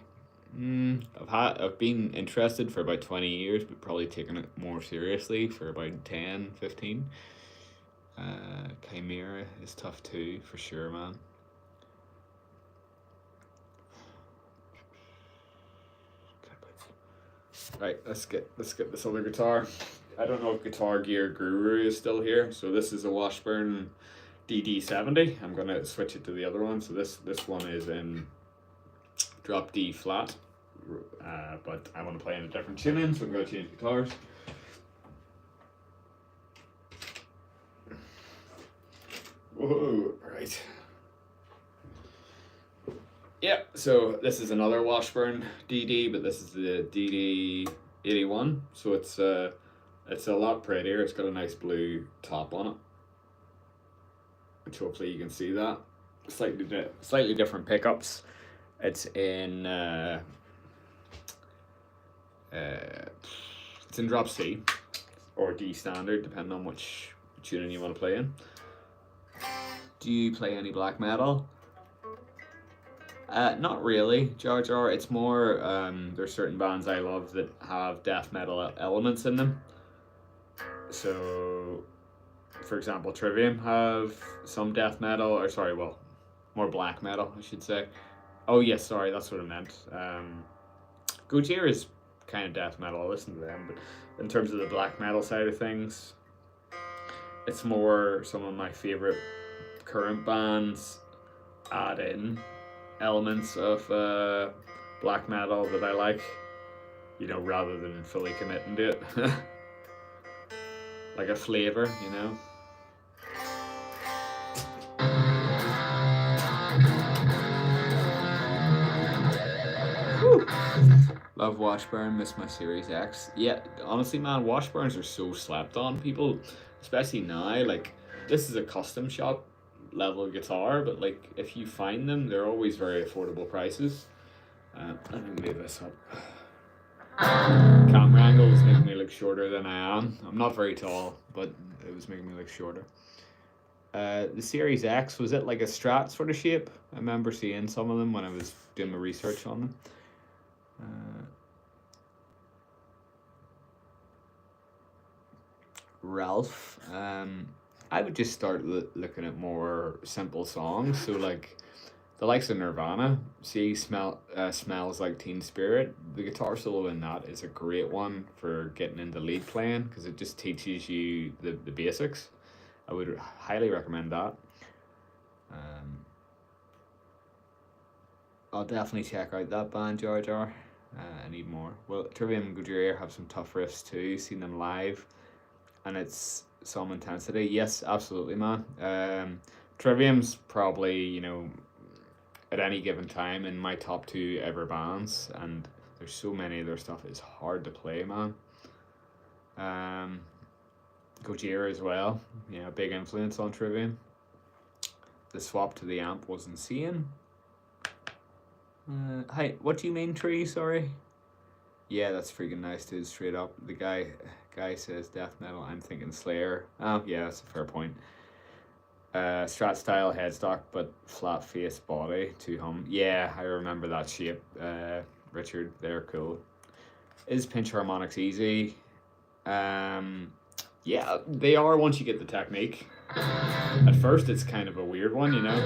I've been interested for about 20 years, but probably taken it more seriously for about 10, 15. Chimera is tough too, for sure, man. Right, let's get this other guitar. I don't know if Guitar Gear Guru is still here. So this is a Washburn DD70. I'm gonna switch it to the other one. So this one is in drop D flat, but I want to play in a different tuning, so I'm gonna change guitars. Whoa, right. Yeah, so this is another Washburn DD, but this is the DD81. So it's a lot prettier. It's got a nice blue top on it, which hopefully you can see that. Slightly different pickups. It's in drop C or D standard, depending on which tuning you want to play in. Do you play any black metal? Not really, Jar Jar. It's more, there's certain bands I love that have death metal elements in them. So, for example, Trivium have some death metal, or sorry, well, more black metal, I should say. Oh yes, sorry, that's what I meant. Gojira is kind of death metal, I listen to them, but in terms of the black metal side of things, it's more some of my favorite current bands add in elements of black metal that I like, you know, rather than fully committing to it. Like a flavor, you know. Whew. Love Washburn, miss my Series X. Yeah, honestly, man, Washburns are so slept on. People, especially now, like, this is a custom shop level guitar, but like, if you find them, they're always very affordable prices. Let me move this up. Camera angle is making me look shorter than I am. I'm not very tall, but it was making me look shorter. The Series X, was it like a Strat sort of shape? I remember seeing some of them when I was doing my research on them. Ralph, I would just start looking at more simple songs. So like the likes of Nirvana, Smells Like Teen Spirit. The guitar solo in that is a great one for getting into lead playing because it just teaches you the basics. I would highly recommend that. I'll definitely check out that band, Jar Jar. I need more. Well, Trivium and Gojira have some tough riffs too. Seen them live, and it's some intensity. Yes, absolutely, man. Trivium's probably, you know, at any given time in my top 2 ever bands, and there's so many of their stuff is hard to play, man. Gojira as well, yeah, big influence on Trivium. The swap to the amp was insane. Hi, what do you mean tree? Sorry. Yeah, that's freaking nice, dude. Straight up, the guy says death metal. I'm thinking Slayer. Oh, yeah, that's a fair point. Strat style headstock, but flat face body to hum. Yeah, I remember that shape. Richard, they're cool. Is pinch harmonics easy? Yeah, they are once you get the technique. At first, it's kind of a weird one, you know.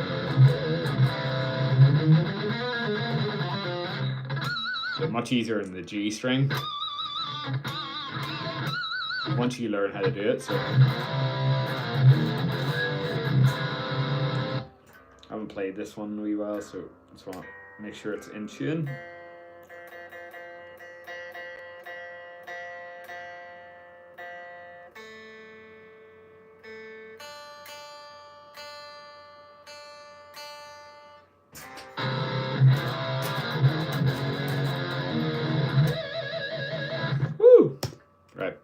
But much easier in the G string once you learn how to do it. So I haven't played this one in a wee while, so just want to make sure it's in tune. Woo! Right.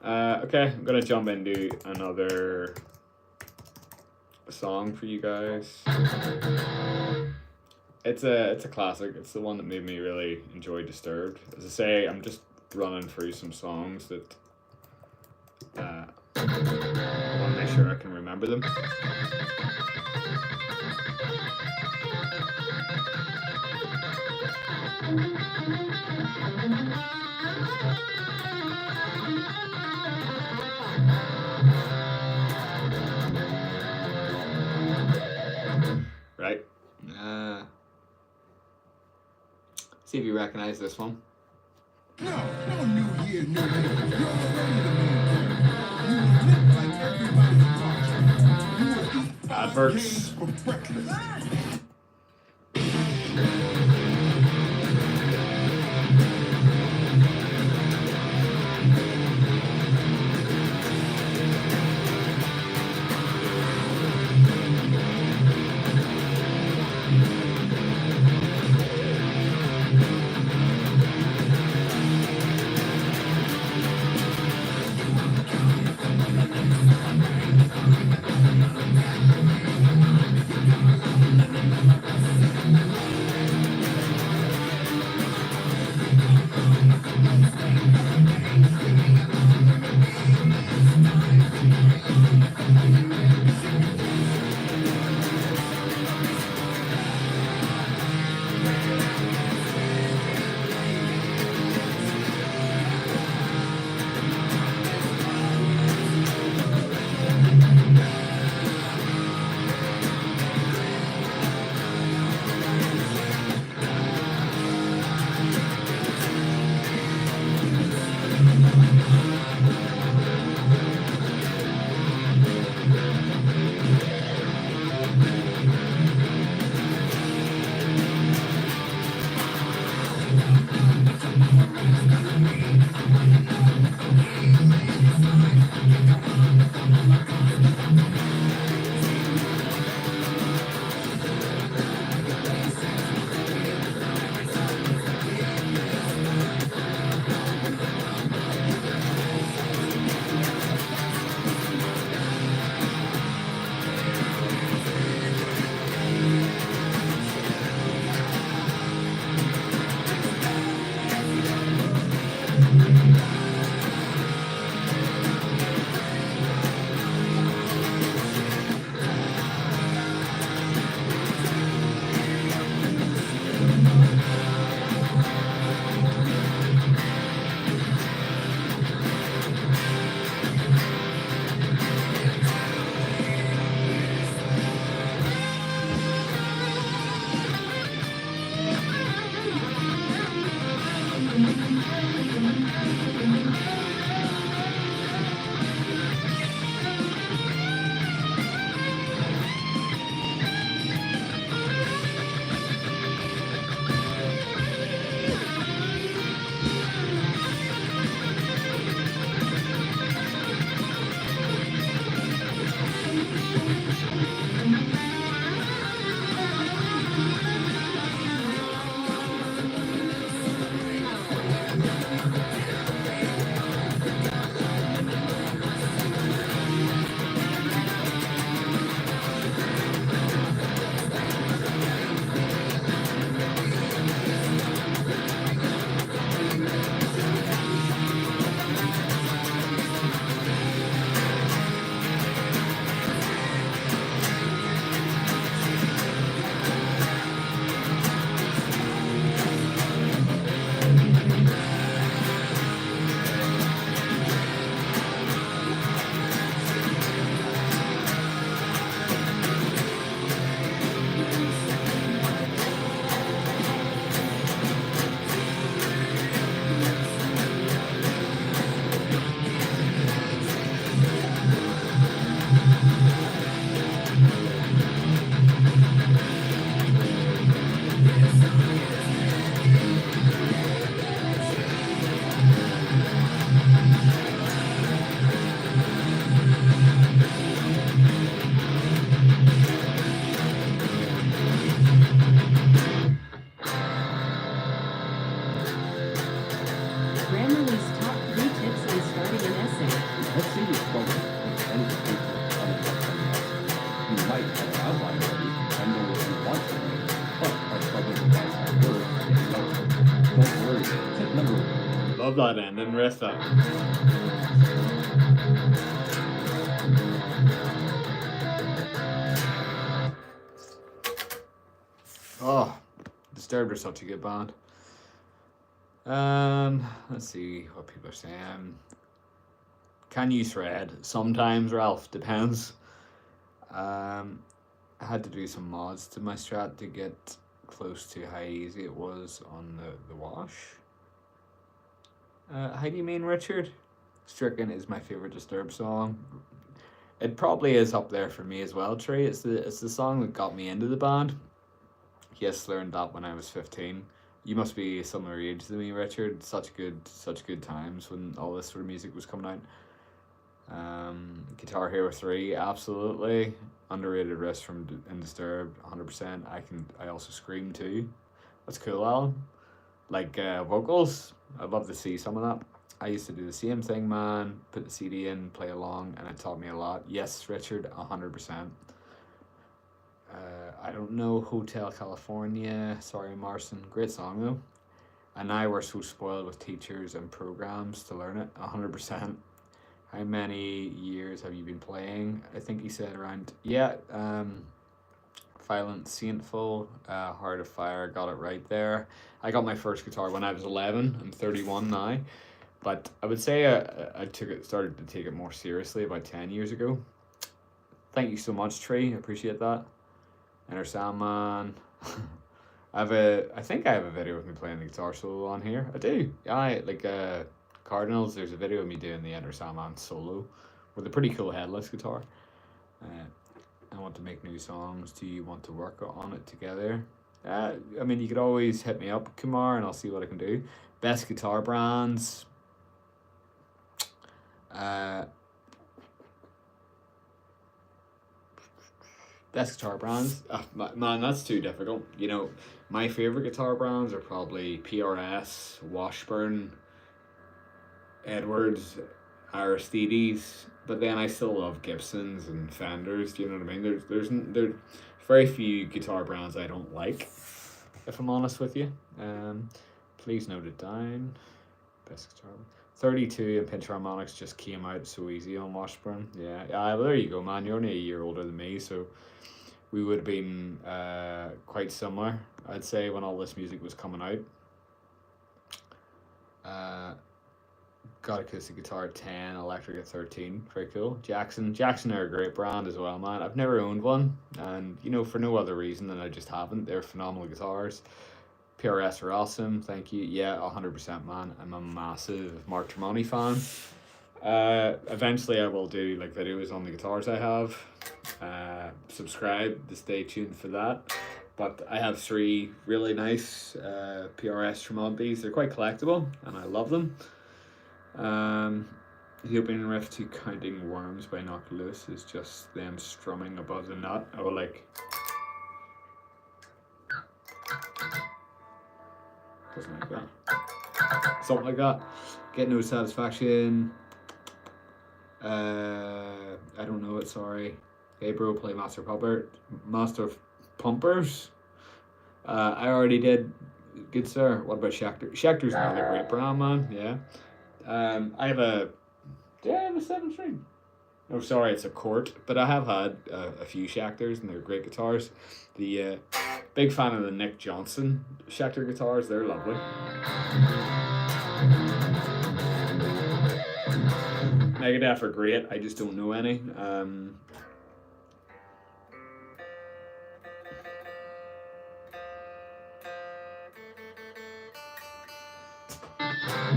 Okay, I'm gonna jump into another song for you guys. It's a classic. It's the one that made me really enjoy Disturbed. As I say, I'm just running through some songs that I want to make sure I can remember them. Right. See if you recognize this one. No new year, new me. You're already the main character. You will live like everybody watching. You will eat Adverts. games for breakfast. Tip number 1. Love that ending, rest that. Oh, Disturbed are such a good band. Let's see what people are saying. Can you thread? Sometimes, Ralph, depends. I had to do some mods to my strat to get close to how easy it was on the wash. How do you mean, Richard? Stricken is my favorite Disturbed song. It probably is up there for me as well, Trey. It's the song that got me into the band. Yes, learned that when I was 15. You must be similar age to me, Richard. Such good times when all this sort of music was coming out. Guitar Hero 3, absolutely. Underrated riff from in Disturbed, 100%. I also Scream too. That's cool, Alan. Like vocals, I'd love to see some of that. I used to do the same thing, man. Put the CD in, play along, and it taught me a lot. Yes, Richard, 100%. I don't know Hotel California. Sorry, Marson. Great song though. And now we're so spoiled with teachers and programs to learn it. 100%. How many years have you been playing? I think he said around, Violent Saintful, Heart of Fire, got it right there. I got my first guitar when I was 11. I'm 31 now. But I would say I started to take it more seriously about 10 years ago. Thank you so much, Trey. I appreciate that. Enter Sandman. I think I have a video of me playing the guitar solo on here. I do. Cardinals, there's a video of me doing the Enter Sandman solo with a pretty cool headless guitar. I want to make new songs. Do you want to work on it together? You could always hit me up, Kumar, and I'll see what I can do. Best guitar brands. Best guitar brands? Man, that's too difficult. My favorite guitar brands are probably PRS, Washburn, Edwards, Aristides, but then I still love Gibsons and Fenders. Do you know what I mean? There's very few guitar brands I don't like, if I'm honest with you. Please note it down. Best guitar. 32 and Pinch Harmonics just came out so easy on Washburn. Yeah, well, there you go, man. You're only a year older than me, so we would have been quite similar, I'd say, when all this music was coming out. Got acoustic guitar at 10, electric at 13. Very cool. Jackson are a great brand as well, man. I've never owned one, and for no other reason than I just haven't. They're phenomenal guitars. PRS are awesome, thank you. Yeah, 100%, man. I'm a massive Mark Tremonti fan. Eventually I will do videos on the guitars I have. Subscribe to stay tuned for that. But I have 3 really nice PRS Tremontis. They're quite collectible and I love them. The opening riff to Counting Worms by Knock Loose is just them strumming above the nut. Something like that. Something like that. Get No Satisfaction. I don't know it, sorry. Hey bro, play Master of Pumpers. I already did, good sir. What about Schecter? Schecter's another great brand, man. Yeah. I have a 7 string. Oh, sorry, it's a Court, but I have had a few Schechters and they're great guitars. The big fan of the Nick Johnson Schecter guitars, they're lovely. Megadeth are great, I just don't know any.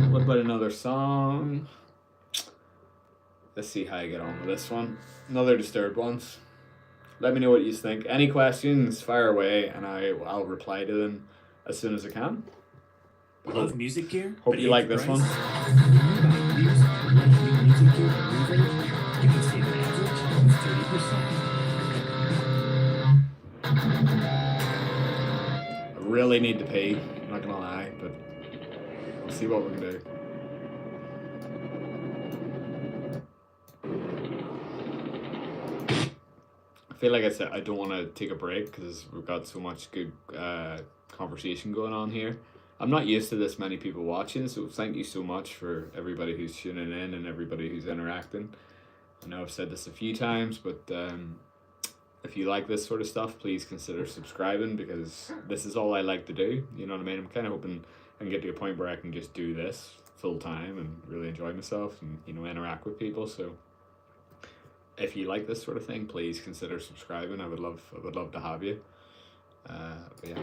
What about another song? Let's see how I get on with this one. Another Disturbed ones. Let me know what you think. Any questions, fire away, and I'll reply to them as soon as I can. Love music gear? Hope you like this one. When you buy used luxury music gear from Reverb, you can save an average of 30%. I really need to pee, I'm not gonna lie, but we'll see what we can do. I feel like I said I don't want to take a break because we've got so much good conversation going on here. I'm not used to this many people watching, so thank you so much for everybody who's tuning in and everybody who's interacting. I know I've said this a few times, but if you like this sort of stuff, please consider subscribing, because this is all I like to do. You know what I mean? I'm kind of hoping I can get to a point where I can just do this full time and really enjoy myself and, you know, interact with people. So if you like this sort of thing, please consider subscribing. I would love to have you. But yeah.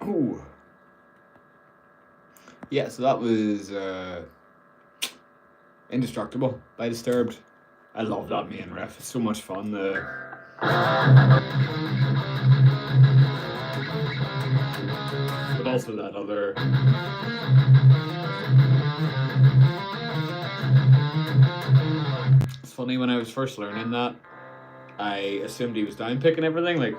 Ooh. Yeah, so that was Indestructible by Disturbed. I love that main riff. It's so much fun. But also that other. It's funny, when I was first learning that, I assumed he was down picking everything, like.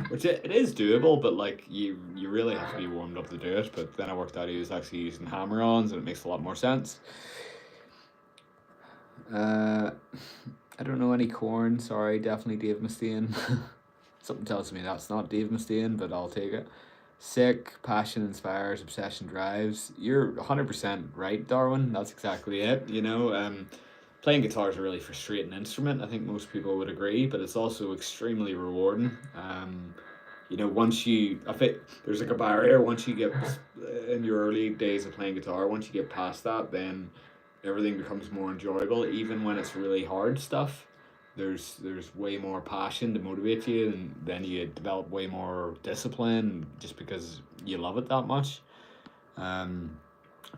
Which it is doable, but like you really have to be warmed up to do it. But then I worked out he was actually using hammer-ons, and it makes a lot more sense. I don't know any corn. Sorry, definitely Dave Mustaine. Something tells me that's not Dave Mustaine, but I'll take it. Sick, passion inspires, obsession drives. You're 100% right, Darwin. That's exactly it. You know, playing guitar is a really frustrating instrument. I think most people would agree, but it's also extremely rewarding. You know, I think there's like a barrier once you get in your early days of playing guitar. Once you get past that, then everything becomes more enjoyable. Even when it's really hard stuff, there's way more passion to motivate you, and then you develop way more discipline just because you love it that much.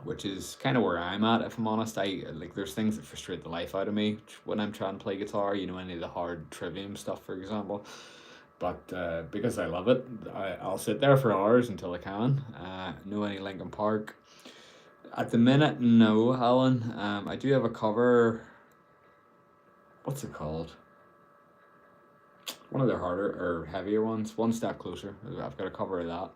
Which is kind of where I'm at, if I'm honest. There's things that frustrate the life out of me when I'm trying to play guitar, you know, any of the hard trivium stuff, for example. But because I love it, I'll sit there for hours until I can. Know any Linkin Park? At the minute, no, Alan. I do have a cover. What's it called? One of their harder or heavier ones. One Step Closer. I've got a cover of that.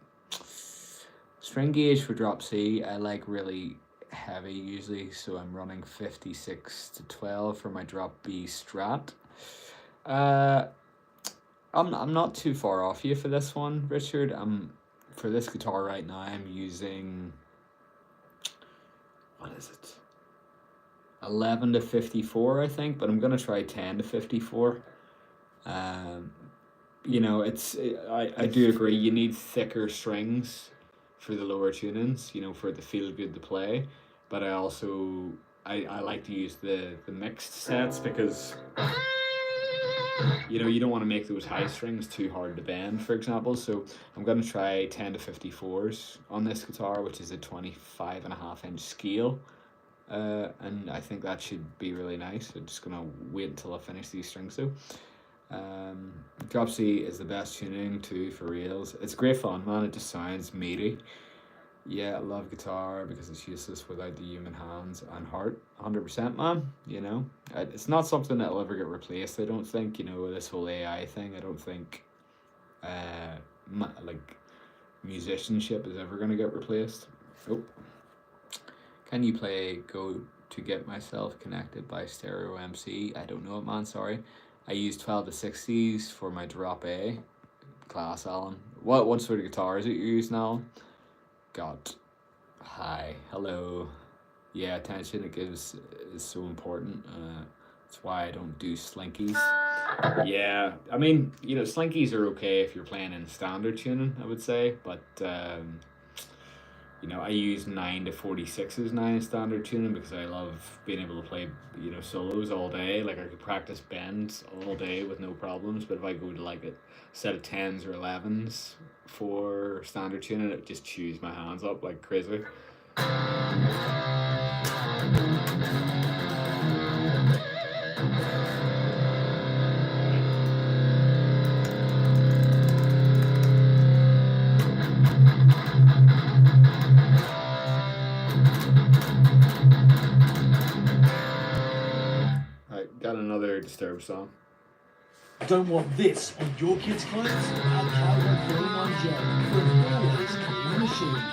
String gauge for drop C, I like really heavy usually, so I'm running 56 to 12 for my drop B strat. I'm not too far off you for this one, Richard. For this guitar right now, I'm using, what is it? 11 to 54, I think, but I'm gonna try 10 to 54. You know, I do agree, you need thicker strings for the lower tunings, you know, for it to feel good to play. But I also I like to use the mixed sets because, you know, you don't want to make those high strings too hard to bend, for example. So I'm going to try 10 to 54s on this guitar, which is a 25.5-inch scale. And I think that should be really nice. I'm just going to wait until I finish these strings though. Drop C is the best tuning too, for reals. It's great fun, man. It just sounds meaty. Yeah, I love guitar because it's useless without the human hands and heart. 100%, man. You know, it's not something that'll ever get replaced, I don't think. You know, this whole AI thing, I don't think like musicianship is ever going to get replaced. Oh, can you play Go to Get Myself Connected by Stereo MC? I don't know it, man. Sorry. I use 12 to 60s for my drop A. Class, Alan. What sort of guitar is it you're using, Alan? Got. Hi. Hello. Yeah, attention it gives is so important. That's why I don't do slinkies. Yeah, I mean, you know, slinkies are okay if you're playing in standard tuning, I would say, but you know, I use 9 to 46s now in standard tuning because I love being able to play, you know, solos all day. Like, I could practice bends all day with no problems, but if I go to like a set of 10s or 11s for standard tuning, it just chews my hands up like crazy. Got another Disturbed song. Don't want this on your kids' clothes? Add Cowboy 31 J for an always clean machine.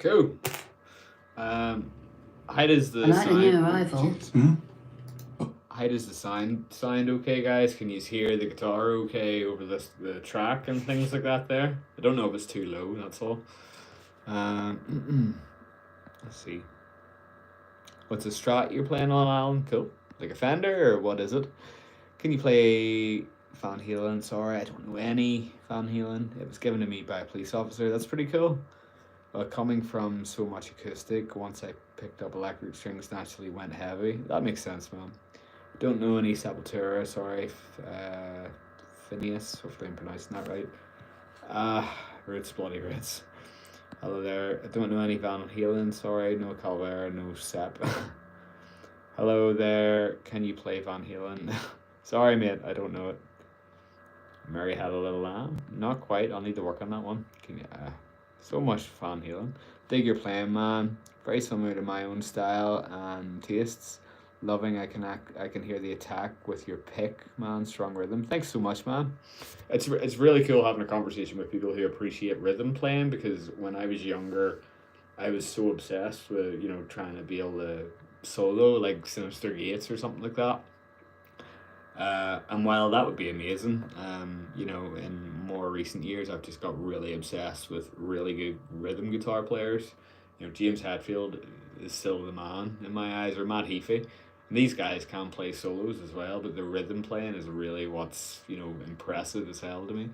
Cool. How does the I like the new sound? arrival. Hmm? How does the sound okay, guys? Can you hear the guitar okay over the track and things like that there? I don't know if it's too low, that's all. Let's see. What's the Strat you're playing on, Alan? Cool. Like a Fender, or what is it? Can you play Van Halen? Sorry, I don't know any Van Halen. It was given to me by a police officer. That's pretty cool. Coming from so much acoustic, once I picked up electric strings, naturally went heavy. That makes sense, man. Don't know any Sepultura, sorry. Phineas, hopefully I'm pronouncing that right. Roots, bloody Roots. Hello there. I don't know any Van Halen, sorry. No Calvera, no Sep. Hello there. Can you play Van Halen? Sorry, mate, I don't know it. Mary Had a Little Lamb? Not quite, I'll need to work on that one. Can you, so much Van Halen. Dig your playing, man. Very similar to my own style and tastes. Loving, I can hear the attack with your pick, man. Strong rhythm. Thanks so much, man. It's really cool having a conversation with people who appreciate rhythm playing, because when I was younger, I was so obsessed with, you know, trying to be able to solo like Sinister Gates or something like that. And while that would be amazing, you know, in more recent years, I've just got really obsessed with really good rhythm guitar players. You know, James Hetfield is still the man in my eyes, or Matt Heafy. And these guys can play solos as well, but the rhythm playing is really what's, you know, impressive as hell to me.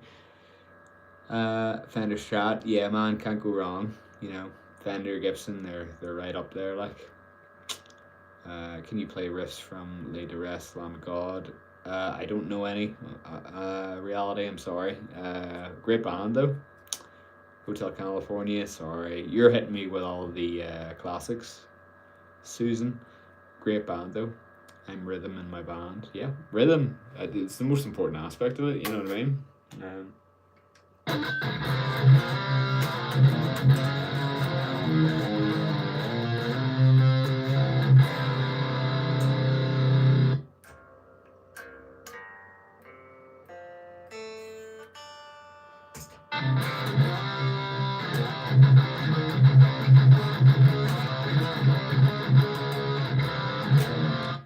Fender Strat, yeah, man, can't go wrong. You know, Fender, Gibson, they're right up there. Like, can you play riffs from Lay to Rest, Lamb of God? I don't know any. Reality, I'm sorry. Great band though. Hotel California, sorry. You're hitting me with all the classics. Susan, great band though. I'm rhythm in my band. Yeah, rhythm. It's the most important aspect of it. You know what I mean?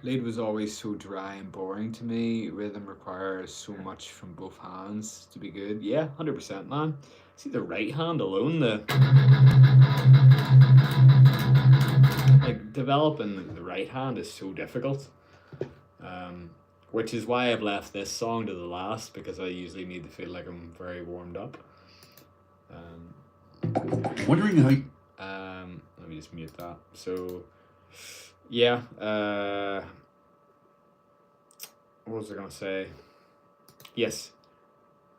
Lead was always so dry and boring to me. Rhythm requires so much from both hands to be good. Yeah, 100%, man. See the right hand alone, like developing the right hand is so difficult. Which is why I've left this song to the last, because I usually need to feel like I'm very warmed up. Wondering how Let me just mute that. So, yeah. What was I gonna say? Yes,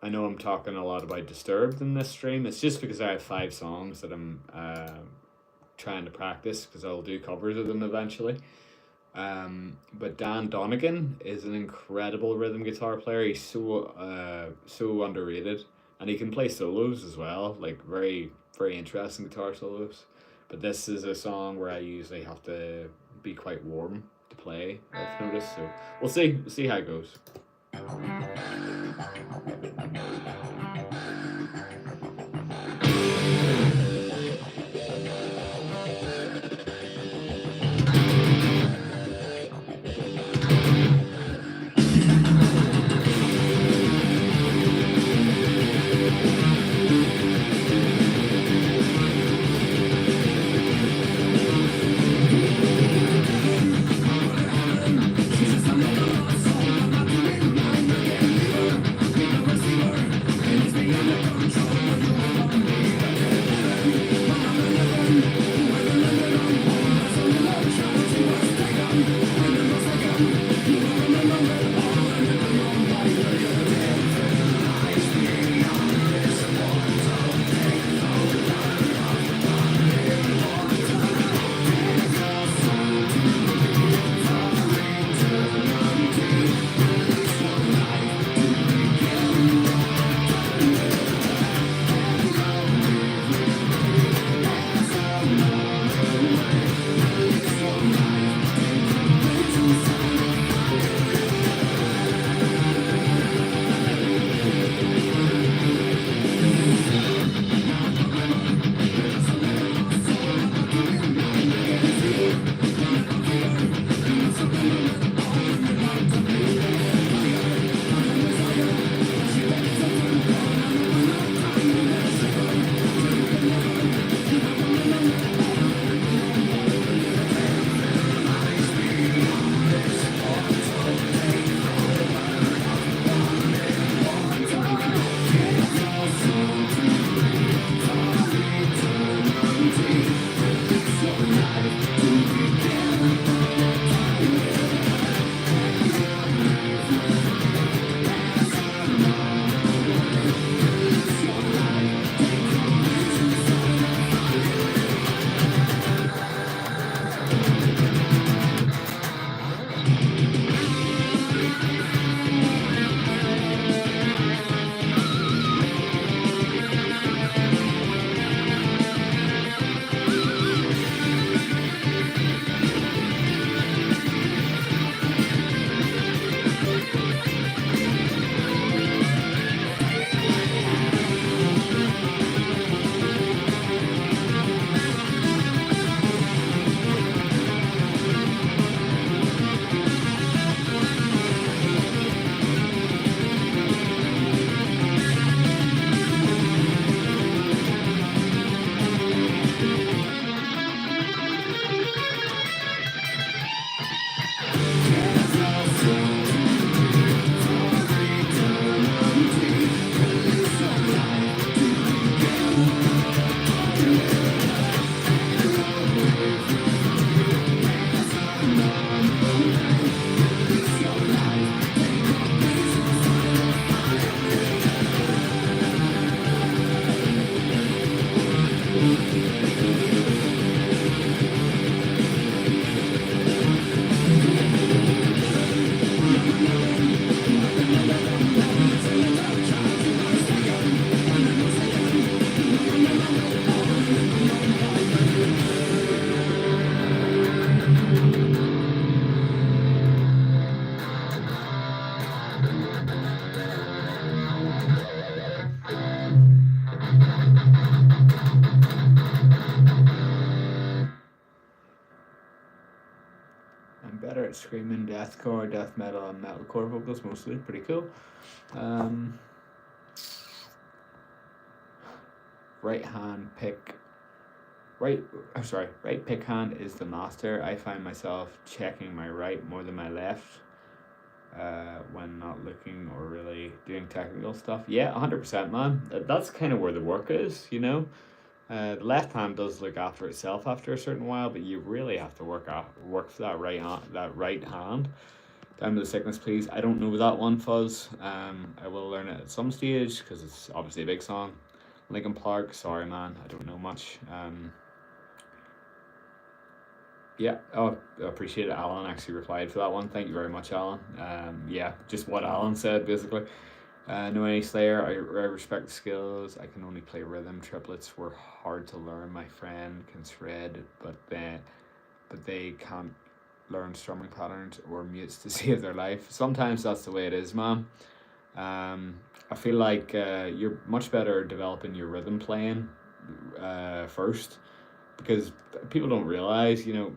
I know I'm talking a lot about Disturbed in this stream. It's just because I have 5 songs that I'm trying to practice, because I'll do covers of them eventually. But Dan Donegan is an incredible rhythm guitar player. He's so underrated, and he can play solos as well, like very, very interesting guitar solos. But this is a song where I usually have to be quite warm to play, I've noticed. So we'll see how it goes. screaming deathcore, death metal, and metalcore vocals mostly. Pretty cool. Right pick hand is the master. I find myself checking my right more than my left when not looking or really doing technical stuff. Yeah, 100%, man. That's kind of where the work is, you know. The left hand does look after itself after a certain while, but you really have to work for that right hand. Down to the sickness, please. I don't know that one, Fuzz. I will learn it at some stage because it's obviously a big song. Linkin Park, sorry man, I don't know much. Yeah, oh, I appreciate it. Alan actually replied for that one. Thank you very much, Alan. Yeah, just what Alan said basically. No any Slayer. I respect the skills. I can only play rhythm. Triplets were hard to learn. My friend can shred, but they can't learn strumming patterns or mutes to save their life. Sometimes that's the way it is, man. I feel like you're much better developing your rhythm playing first, because people don't realize, you know,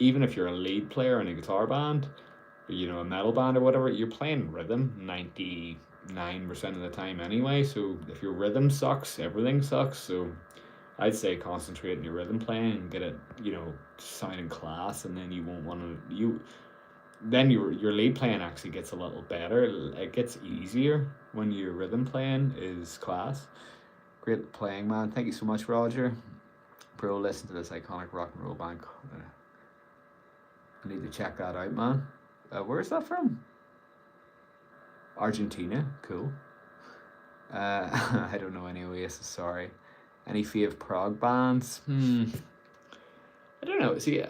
even if you're a lead player in a guitar band, you know, a metal band or whatever, you're playing rhythm 99% of the time anyway. So if your rhythm sucks, everything sucks. So I'd say concentrate on your rhythm playing and get it, you know, sounding class, and then you won't want to then your lead playing actually gets a little better. It gets easier when your rhythm playing is class. Great playing, man. Thank you so much, Roger. Bro, listen to this iconic rock and roll band. I need to check that out, man. Where is that from? Argentina. Cool. I don't know any Oasis, sorry. Any fave prog bands? I don't know. See,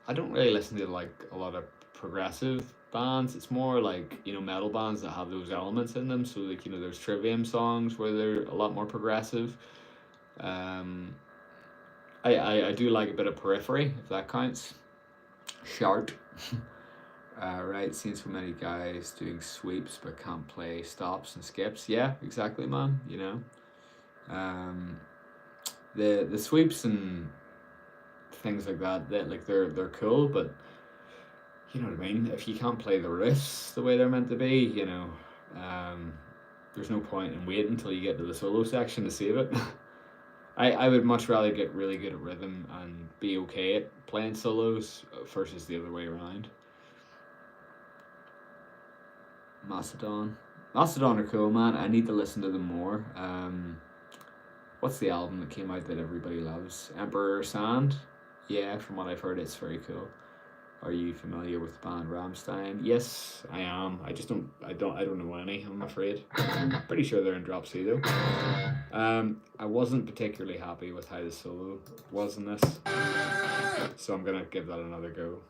I don't really listen to like a lot of progressive bands. It's more like, you know, metal bands that have those elements in them. So like, you know, there's Trivium songs where they're a lot more progressive. I do like a bit of Periphery, if that counts. Shart. Right, seen so many guys doing sweeps but can't play stops and skips. Yeah, exactly, man. You know, the sweeps and things like that, they're cool, but you know what I mean. If you can't play the riffs the way they're meant to be, you know, there's no point in waiting until you get to the solo section to save it. I would much rather get really good at rhythm and be okay at playing solos versus the other way around. Mastodon are cool, man. I need to listen to them more. What's the album that came out that everybody loves? Emperor Sand? Yeah, from what I've heard, it's very cool. Are you familiar with the band Rammstein? Yes, I am. I don't know any, I'm afraid. I'm pretty sure they're in Drop C though. I wasn't particularly happy with how the solo was in this, so I'm gonna give that another go.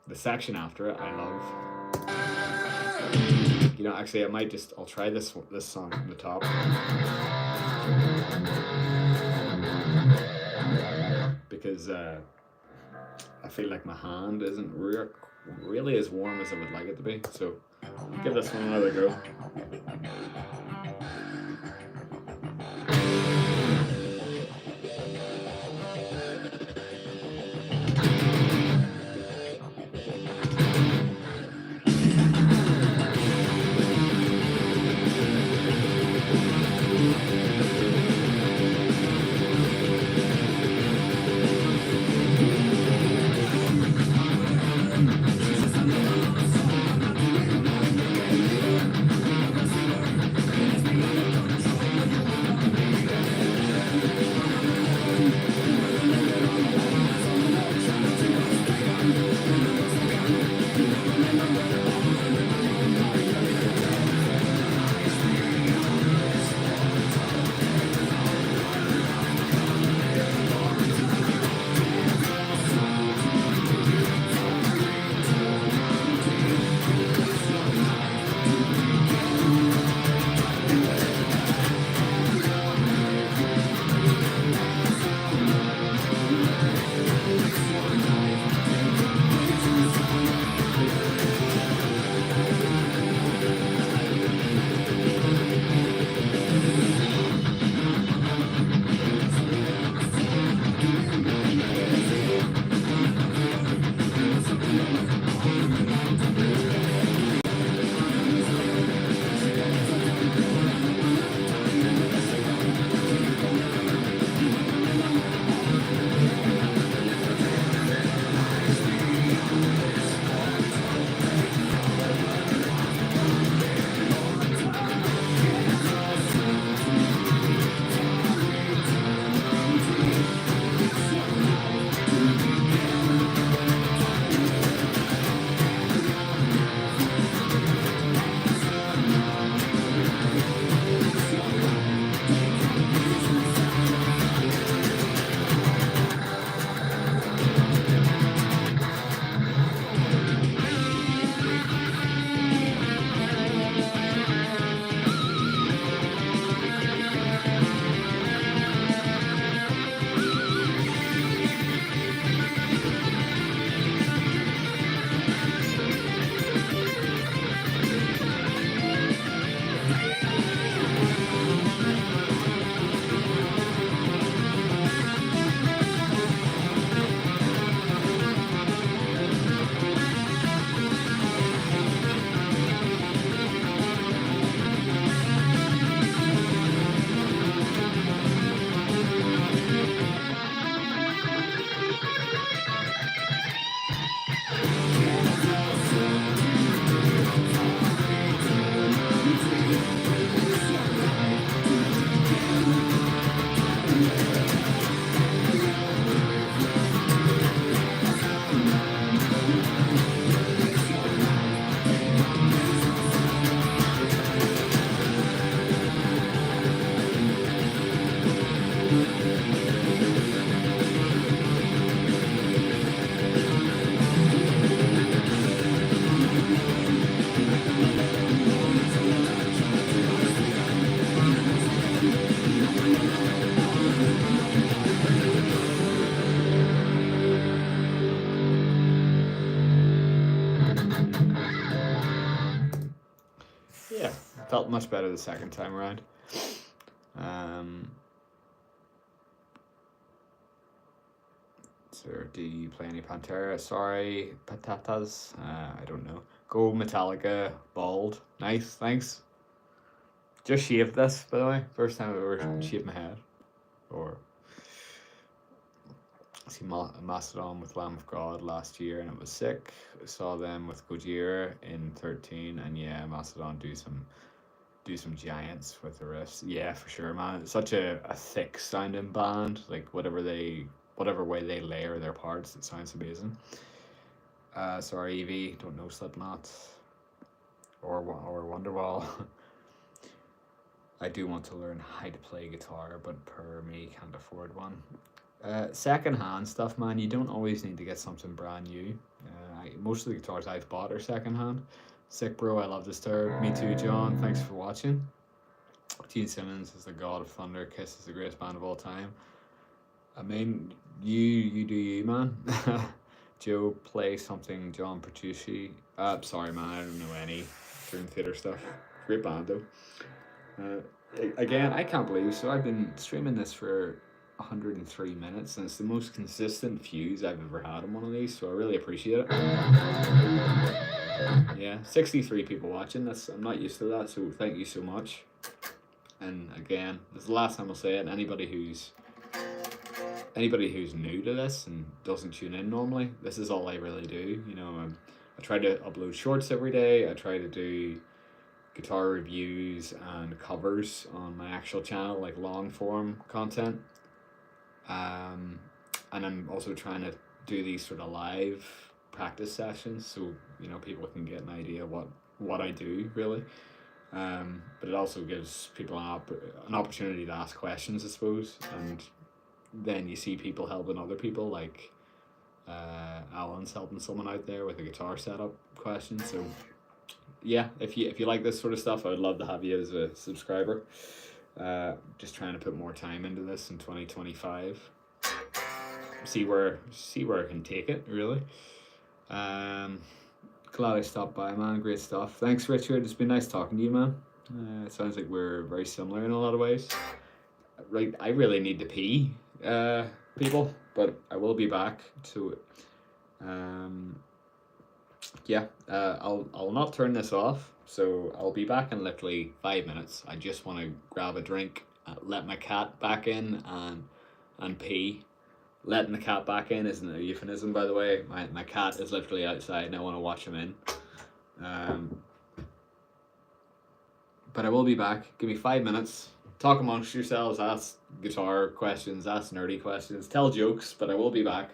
The section after it, I love. You know, actually, I'll try this song from the top. Because I feel like my hand isn't really as warm as I would like it to be. So give this one another go. felt much better the second time around. So do you play any Pantera? Sorry, Patatas. I don't know. Go Metallica, bald. Nice, thanks. Just shaved this, by the way. First time I've ever shaved my head. Or see Mastodon with Lamb of God last year, and it was sick. I saw them with Gojira in 13, and yeah, Mastodon do some giants with the riffs. Yeah, for sure, man. It's such a thick sounding band. Like whatever way they layer their parts, it sounds amazing. Sorry, Evie, don't know Slipknot or Wonderwall. I do want to learn how to play guitar, but per me can't afford one. Second-hand stuff, man. You don't always need to get something brand new. Most of the guitars I've bought are second-hand. Sick, bro. I love Disturbed. Me too, John. Thanks for watching. Gene Simmons is the god of thunder. Kiss is the greatest band of all time. I mean, you do you, man. Joe, play something John Petrucci. Sorry, man. I don't know any Dream Theater stuff. Great band, though. Again, I can't believe, so I've been streaming this for 103 minutes, and it's the most consistent views I've ever had on one of these, so I really appreciate it. Yeah, 63 people watching. I'm not used to that, so thank you so much. And again, this is the last time I'll say it. Anybody who's new to this and doesn't tune in normally, this is all I really do. You know, I try to upload shorts every day. I try to do guitar reviews and covers on my actual channel, like long form content. And I'm also trying to do these sort of live practice sessions, so you know people can get an idea what I do really. But it also gives people an opportunity to ask questions, I suppose, and then you see people helping other people, like Alan's helping someone out there with a guitar setup question. So yeah, if you like this sort of stuff, I would love to have you as a subscriber. Just trying to put more time into this in 2025. See where I can take it, really. Glad I stopped by, man. Great stuff. Thanks, Richard. It's been nice talking to you, man. It sounds like we're very similar in a lot of ways. Right, I really need to pee, people, but I will be back to yeah, I'll not turn this off, so I'll be back in literally 5 minutes. I just want to grab a drink, let my cat back in, and pee. Letting the cat back in isn't a euphemism, by the way. My cat is literally outside and I want to watch him in. But I will be back. Give me 5 minutes. Talk amongst yourselves, ask guitar questions, ask nerdy questions, tell jokes, but I will be back.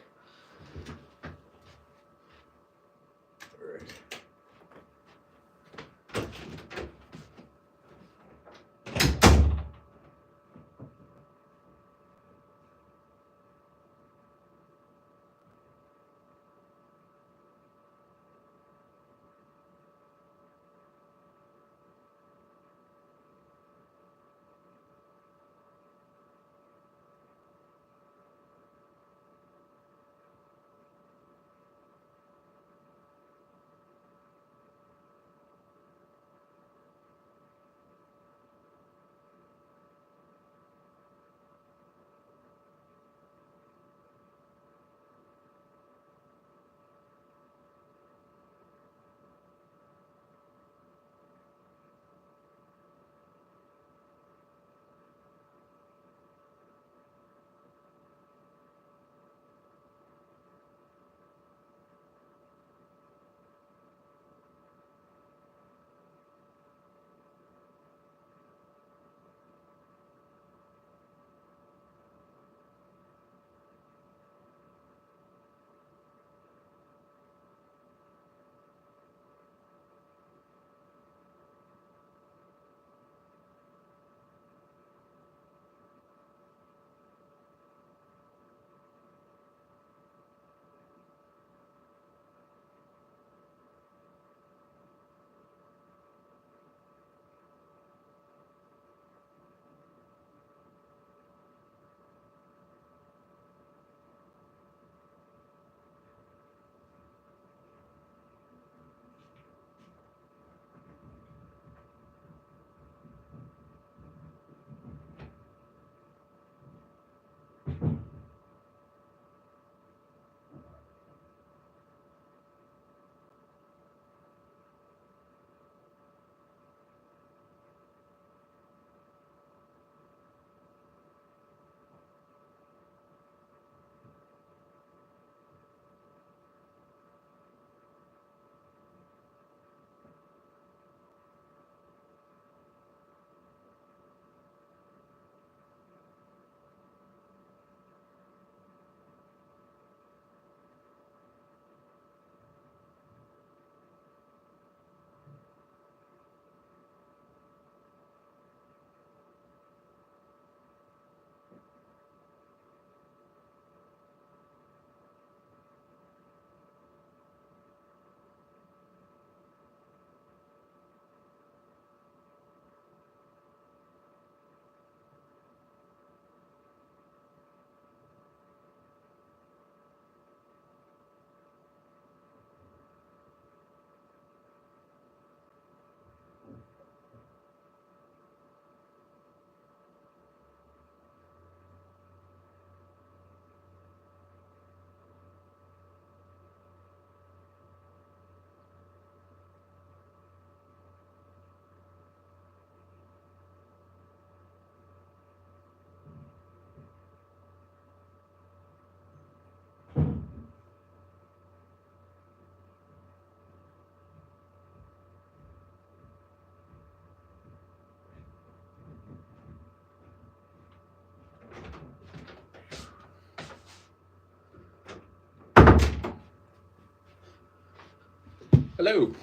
Hello.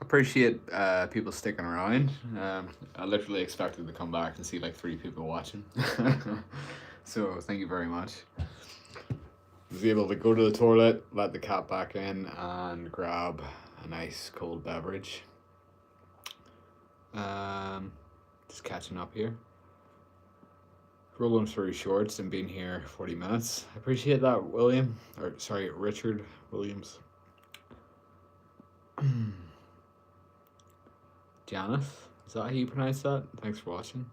Appreciate people sticking around. I literally expected to come back and see like 3 people watching. So thank you very much. Was able to go to the toilet, let the cat back in, and grab a nice cold beverage. Just catching up here. Rolling through shorts and being here 40 minutes. I appreciate that, William. Or sorry, Richard Williams. Janice, is that how you pronounce that? Thanks for watching.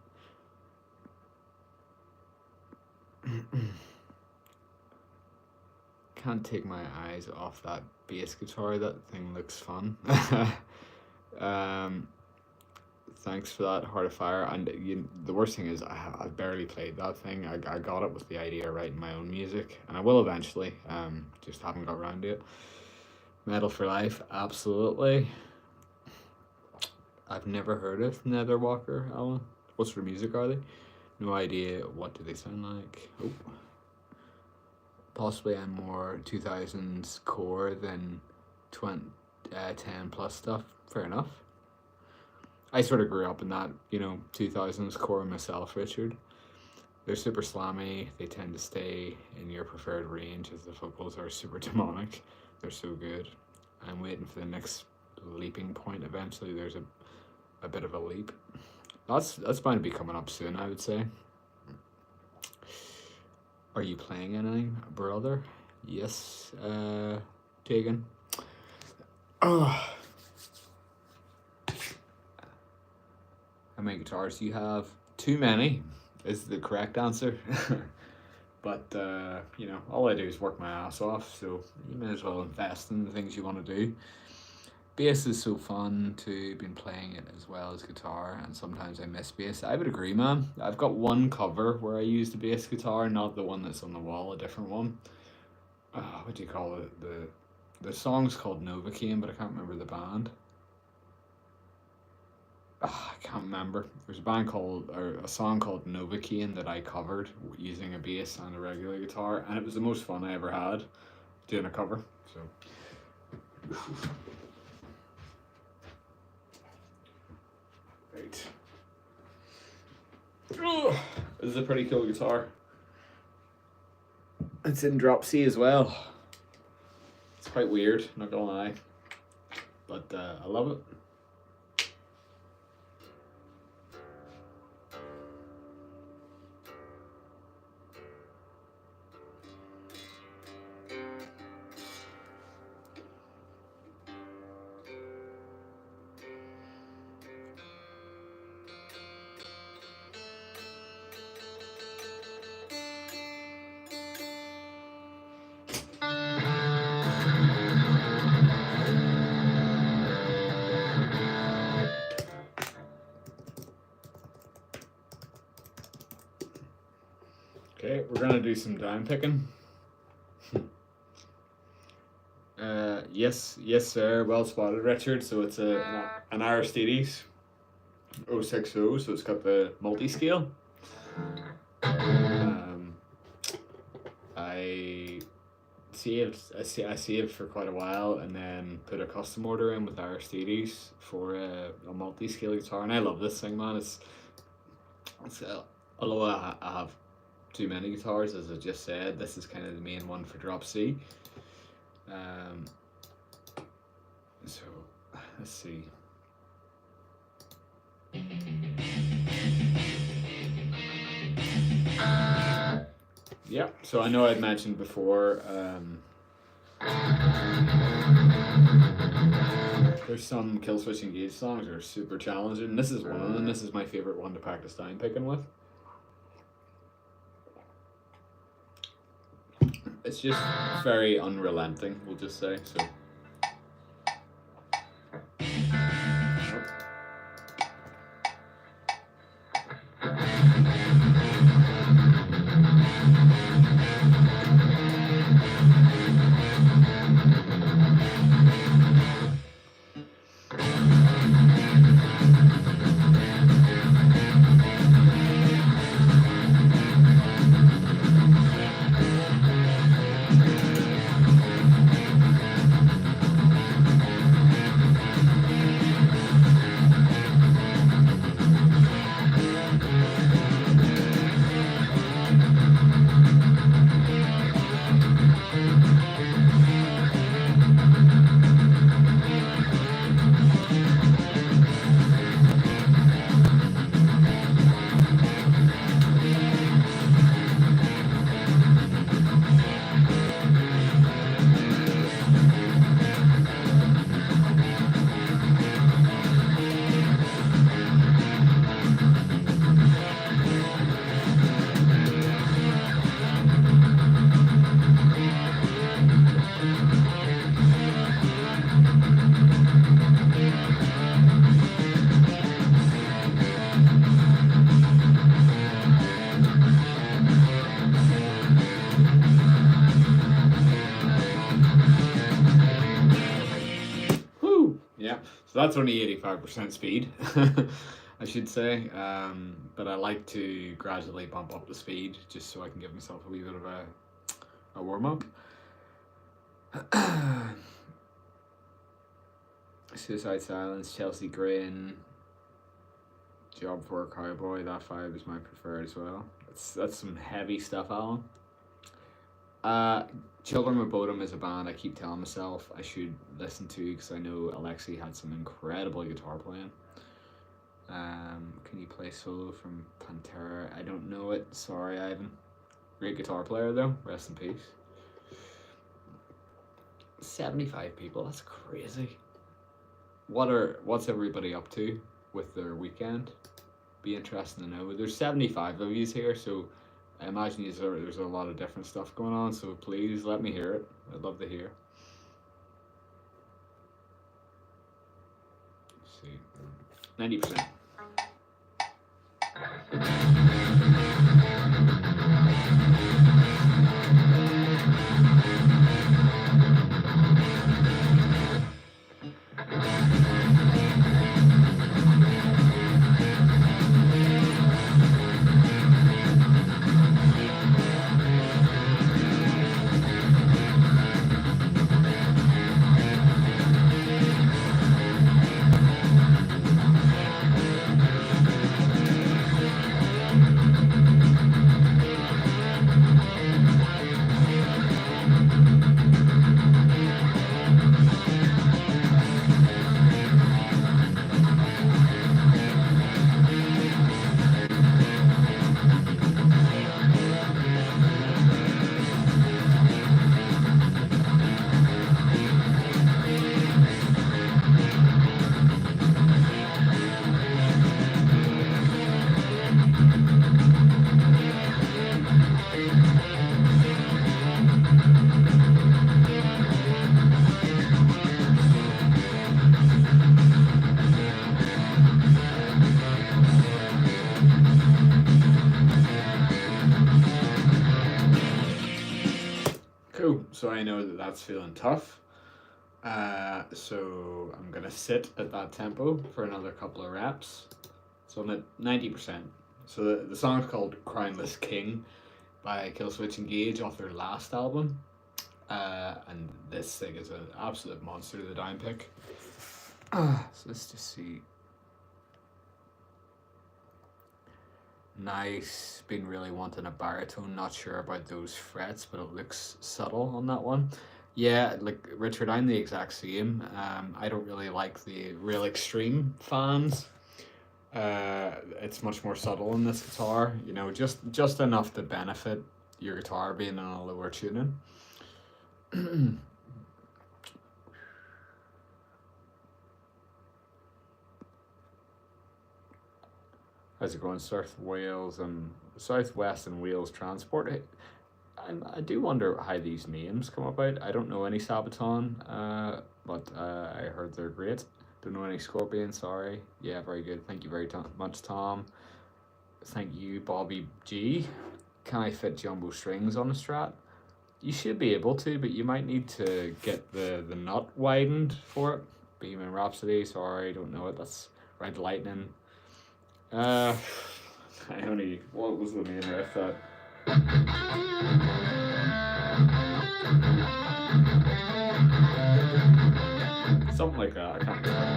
Can't take my eyes off that bass guitar. That thing looks fun. Thanks for that, Heart of Fire. And the worst thing is I barely played that thing. I got it with the idea of writing my own music, and I will eventually. Just haven't got around to it. Metal for Life, absolutely. I've never heard of Netherwalker, Alan. What sort of music are they? No idea. What do they sound like? Oh. Possibly I'm more 2000s core than 10 plus stuff. Fair enough. I sort of grew up in that, 2000s core myself, Richard. They're super slammy. They tend to stay in your preferred range as the vocals are super demonic. They're so good. I'm waiting for the next leaping point eventually. There's a bit of a leap. That's bound to be coming up soon, I would say. Are you playing anything, brother? Yes, Tegan. Oh. How many guitars do you have? Too many is the correct answer. But, all I do is work my ass off, so you may as well invest in the things you want to do. Bass is so fun too, been playing it as well as guitar, and sometimes I miss bass. I would agree, man. I've got one cover where I use the bass guitar, not the one that's on the wall, a different one. What do you call it? The song's called Novocaine, but I can't remember the band. I can't remember. There's a song called Novocaine that I covered using a bass and a regular guitar, and it was the most fun I ever had doing a cover. So. Right. Oh, this is a pretty cool guitar. It's in drop C as well. It's quite weird, not gonna lie, but I love it. Okay, we're gonna do some down picking. Yes sir, well spotted, Richard. So it's an Aristides 060, so it's got the multi-scale. I saved for quite a while and then put a custom order in with Aristides for a multi-scale guitar, and I love this thing, man. It's although I have too many guitars, as I just said, this is kind of the main one for drop C. So let's see. Yeah, so I know I'd mentioned before, there's some kill switch engage songs that are super challenging. This is one of them. This is my favorite one to practice down picking with. It's just very unrelenting, we'll just say. So. that's only 85% speed, I should say. But I like to gradually bump up the speed just so I can give myself a wee bit of a warm up. Suicide Silence, Chelsea Grin, Job for a Cowboy. That vibe is my preferred as well. That's some heavy stuff, Alan. Children of Bodom is a band I keep telling myself I should listen to because I know Alexi had some incredible guitar playing. Can you play solo from Pantera? I don't know it. Sorry, Ivan. Great guitar player though. Rest in peace. 75 people. That's crazy. What's everybody up to with their weekend? Be interesting to know. There's 75 of you here, so I imagine there's a lot of different stuff going on, so please let me hear it. I'd love to hear. Let's see. 90%. So I know that that's feeling tough. So I'm gonna sit at that tempo for another couple of reps. So I'm at 90%. So the song's called Crownless King by Killswitch Engage off their last album. And this thing is an absolute monster, the down pick. So let's just see. Nice. Been really wanting a baritone. Not sure about those frets, but it looks subtle on that one. Yeah, like Richard, I'm the exact same. I don't really like the real extreme fans. It's much more subtle in this guitar. You know, just enough to benefit your guitar being in a lower tuning. How's it going? Southwest and Wales Transport. I do wonder how these names come about. I don't know any Sabaton, but I heard they're great. Don't know any Scorpion, sorry. Yeah, very good. Thank you very much, Tom. Thank you, Bobby G. Can I fit jumbo strings on a Strat? You should be able to, but you might need to get the nut widened for it. Bohemian Rhapsody, sorry, don't know it. That's Red Lightning. What was the main riff that? Something like that, I can't remember.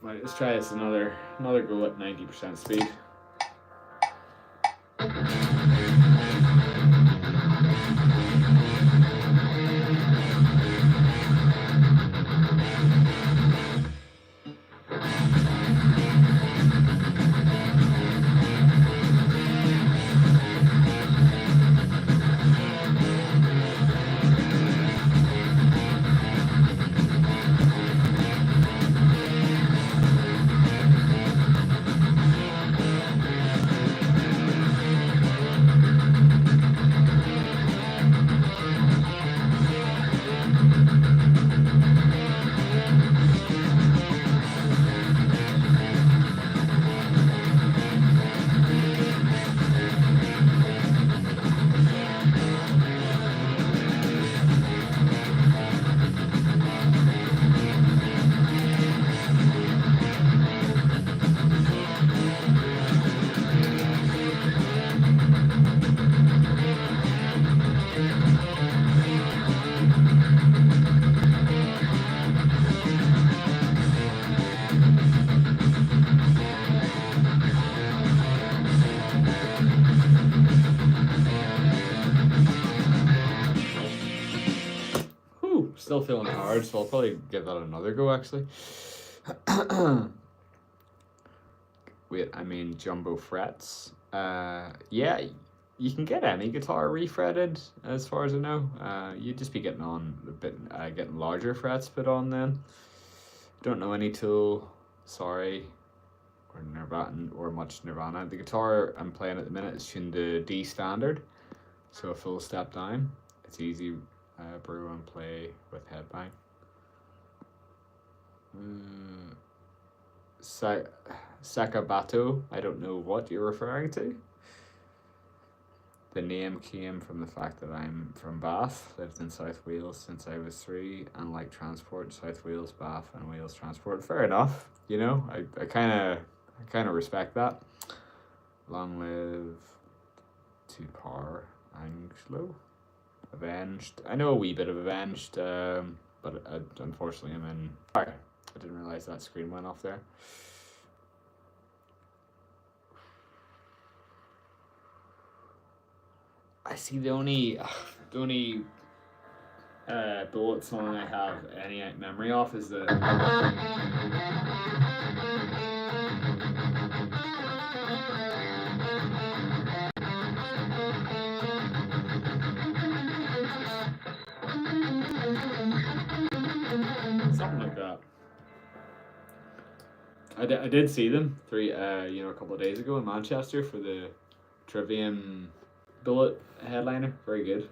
Right, let's try this another go at 90% speed. still feeling hard, so I'll probably give that another go actually. Wait, I mean jumbo frets. Yeah, you can get any guitar refretted, as far as I know. You'd just be getting on a bit, getting larger frets put on then. Don't know any tool. Sorry. Or Nirvana, or much Nirvana. The guitar I'm playing at the minute is tuned to D standard, so a full step down. It's easy, brew and play with headbang. Sakabato, I don't know what you're referring to. The name came from the fact that I'm from Bath, lived in South Wales since I was 3, and like transport, South Wales, Bath, and Wales transport. Fair enough, you know. I kind of respect that. Long live to power Anglo. Avenged. I know a wee bit of Avenged, but unfortunately I'm in. Sorry, I didn't realize that screen went off there. I see the only bullet song I have any memory of is the. Something like that. I did see them a couple of days ago in Manchester for the Trivium Bullet headliner. Very good.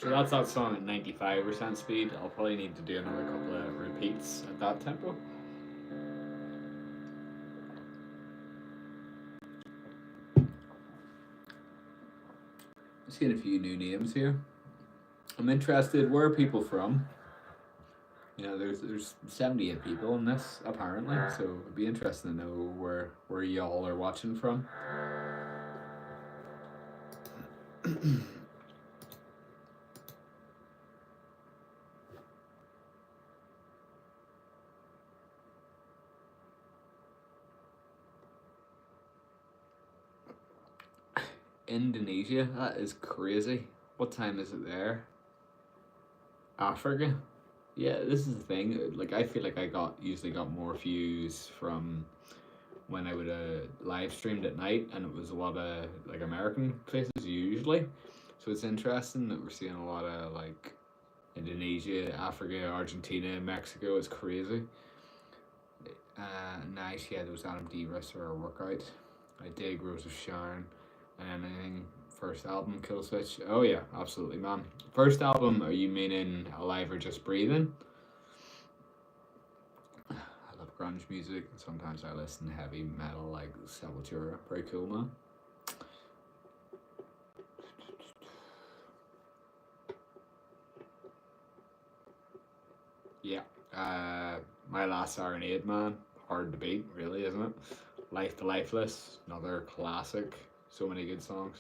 So that's that song at 95% speed. I'll probably need to do another couple of repeats at that tempo. Just getting a few new names here. I'm interested, where are people from? You know, there's 78 people in this apparently, so it'd be interesting to know where y'all are watching from. Indonesia, that is crazy. What time is it there? Africa? Yeah, this is the thing. Like, I feel like I usually got more views from when I would live streamed at night, and it was a lot of like American places usually. So it's interesting that we're seeing a lot of like Indonesia, Africa, Argentina, Mexico. It's crazy. Nice, yeah, those Adam D. Risser workout. I dig Rose of Sharon. And anything first album, Kill Switch. Oh yeah, absolutely, man. First album, are you meaning Alive or Just Breathing? I love grunge music. Sometimes I listen to heavy metal like Sepultura. Very cool, man. Yeah. My Last Serenade, man. Hard to beat, really, isn't it? Life to Lifeless, another classic. So many good songs.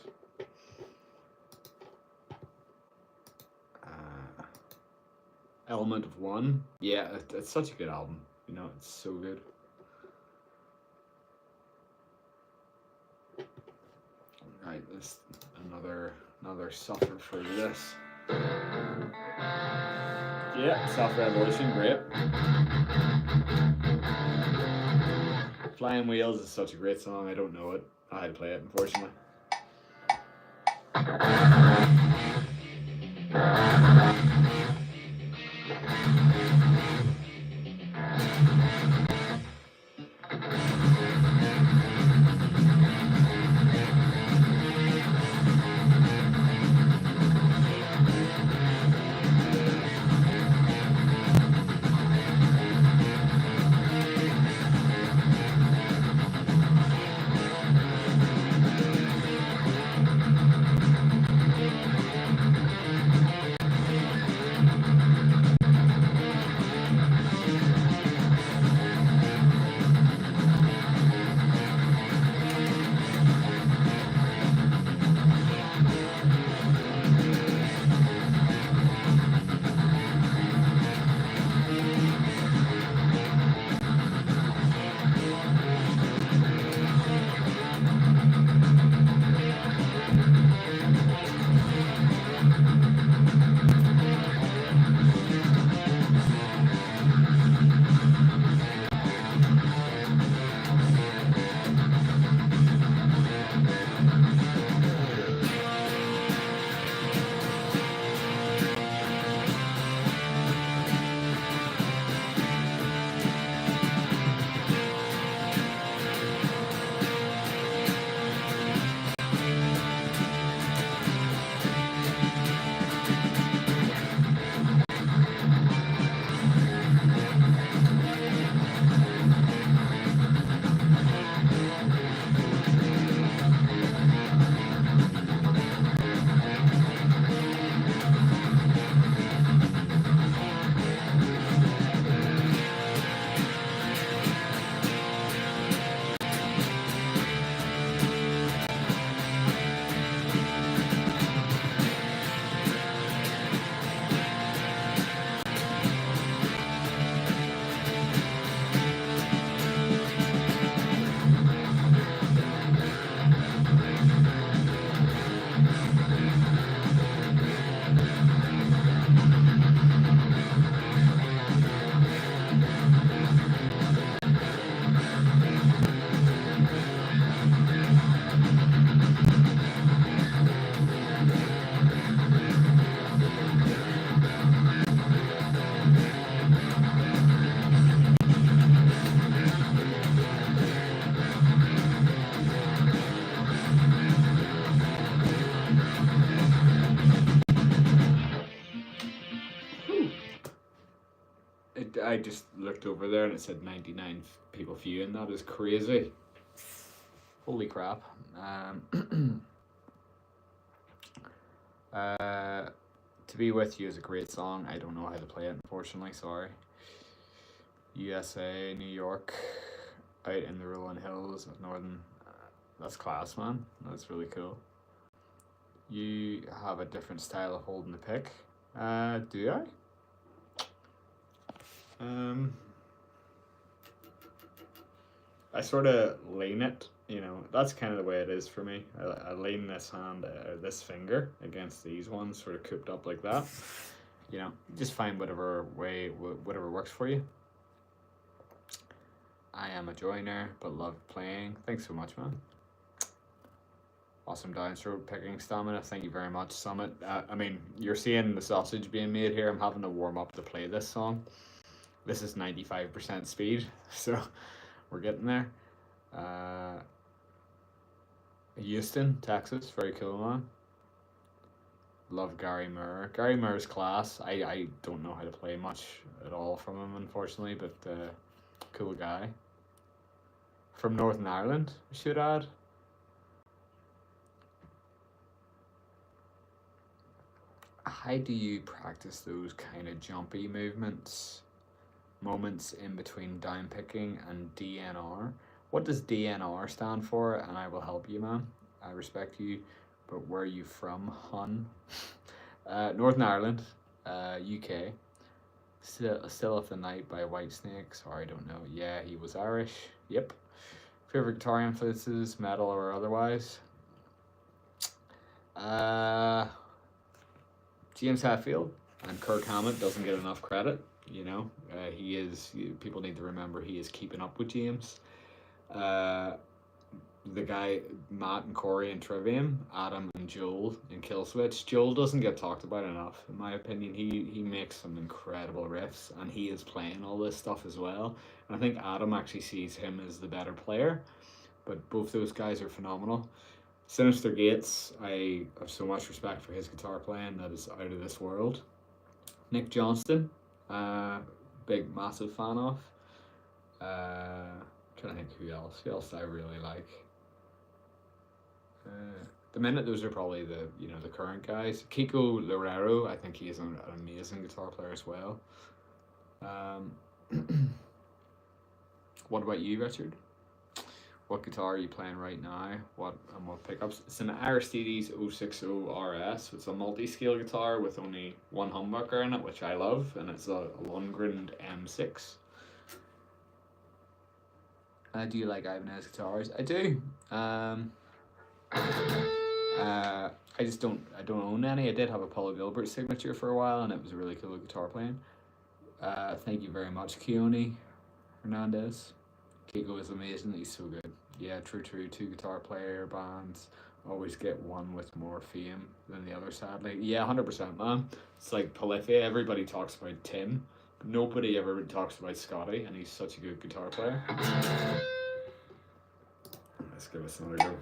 Element of One. Yeah, it's such a good album. You know, it's so good. Right, this another suffer for this. Yeah, Soft Revolution, great. Flying Wheels is such a great song. I don't know it. I had to play it, unfortunately. I just looked over there and it said 99 people viewing. That is crazy. Holy crap. To Be With You is a great song. I don't know how to play it, unfortunately. Sorry. USA, New York, out in the rolling hills of northern. That's class, man. That's really cool. You have a different style of holding the pick. Do I? I sort of lean it, that's kind of the way it is for me. I lean this hand, this finger against these ones, sort of cooped up like that. Just find whatever works for you. I am a joiner, but love playing. Thanks so much, man. Awesome downstroke picking stamina. Thank you very much, Summit. You're seeing the sausage being made here. I'm having to warm up to play this song. This is 95% speed, so we're getting there. Houston, Texas, very cool, man. Love Gary Moore. Gary Moore's class. I don't know how to play much at all from him, unfortunately, but cool guy. From Northern Ireland, I should add. How do you practice those kind of jumpy moments in between down picking and DNR? What does DNR stand for? And I will help you, man. I respect you, but where are you from, hun? Northern Ireland, UK. Still of the Night by Whitesnake. Sorry, I don't know. Yeah, he was Irish. Yep. Favorite guitar influences, metal or otherwise? James Hetfield, and Kirk Hammett doesn't get enough credit. He is. People need to remember he is keeping up with James. The guy Matt and Corey in Trivium, Adam and Joel in Killswitch. Joel doesn't get talked about enough, in my opinion. He makes some incredible riffs, and he is playing all this stuff as well. And I think Adam actually sees him as the better player, but both those guys are phenomenal. Sinister Gates, I have so much respect for his guitar playing, that is out of this world. Nick Johnston, big massive fan of. Trying to think who else I really like. The minute those are probably the current guys. Kiko Loureiro, I think he is an amazing guitar player as well. What about you, Richard? What guitar are you playing right now? What pickups? It's an Aristides 060 RS. It's a multi-scale guitar with only one humbucker in it, which I love, and it's a Lundgren M6. Do you like Ibanez guitars? I do. I don't own any. I did have a Paul Gilbert signature for a while, and it was a really cool guitar playing. Thank you very much, Keone Hernandez. Kiko is amazing. He's so good. Yeah, true. Two guitar player bands always get one with more fame than the other, sadly. Yeah, 100%, man. It's like Polyphia. Everybody talks about Tim. Nobody ever talks about Scotty, and he's such a good guitar player. Let's give this another go.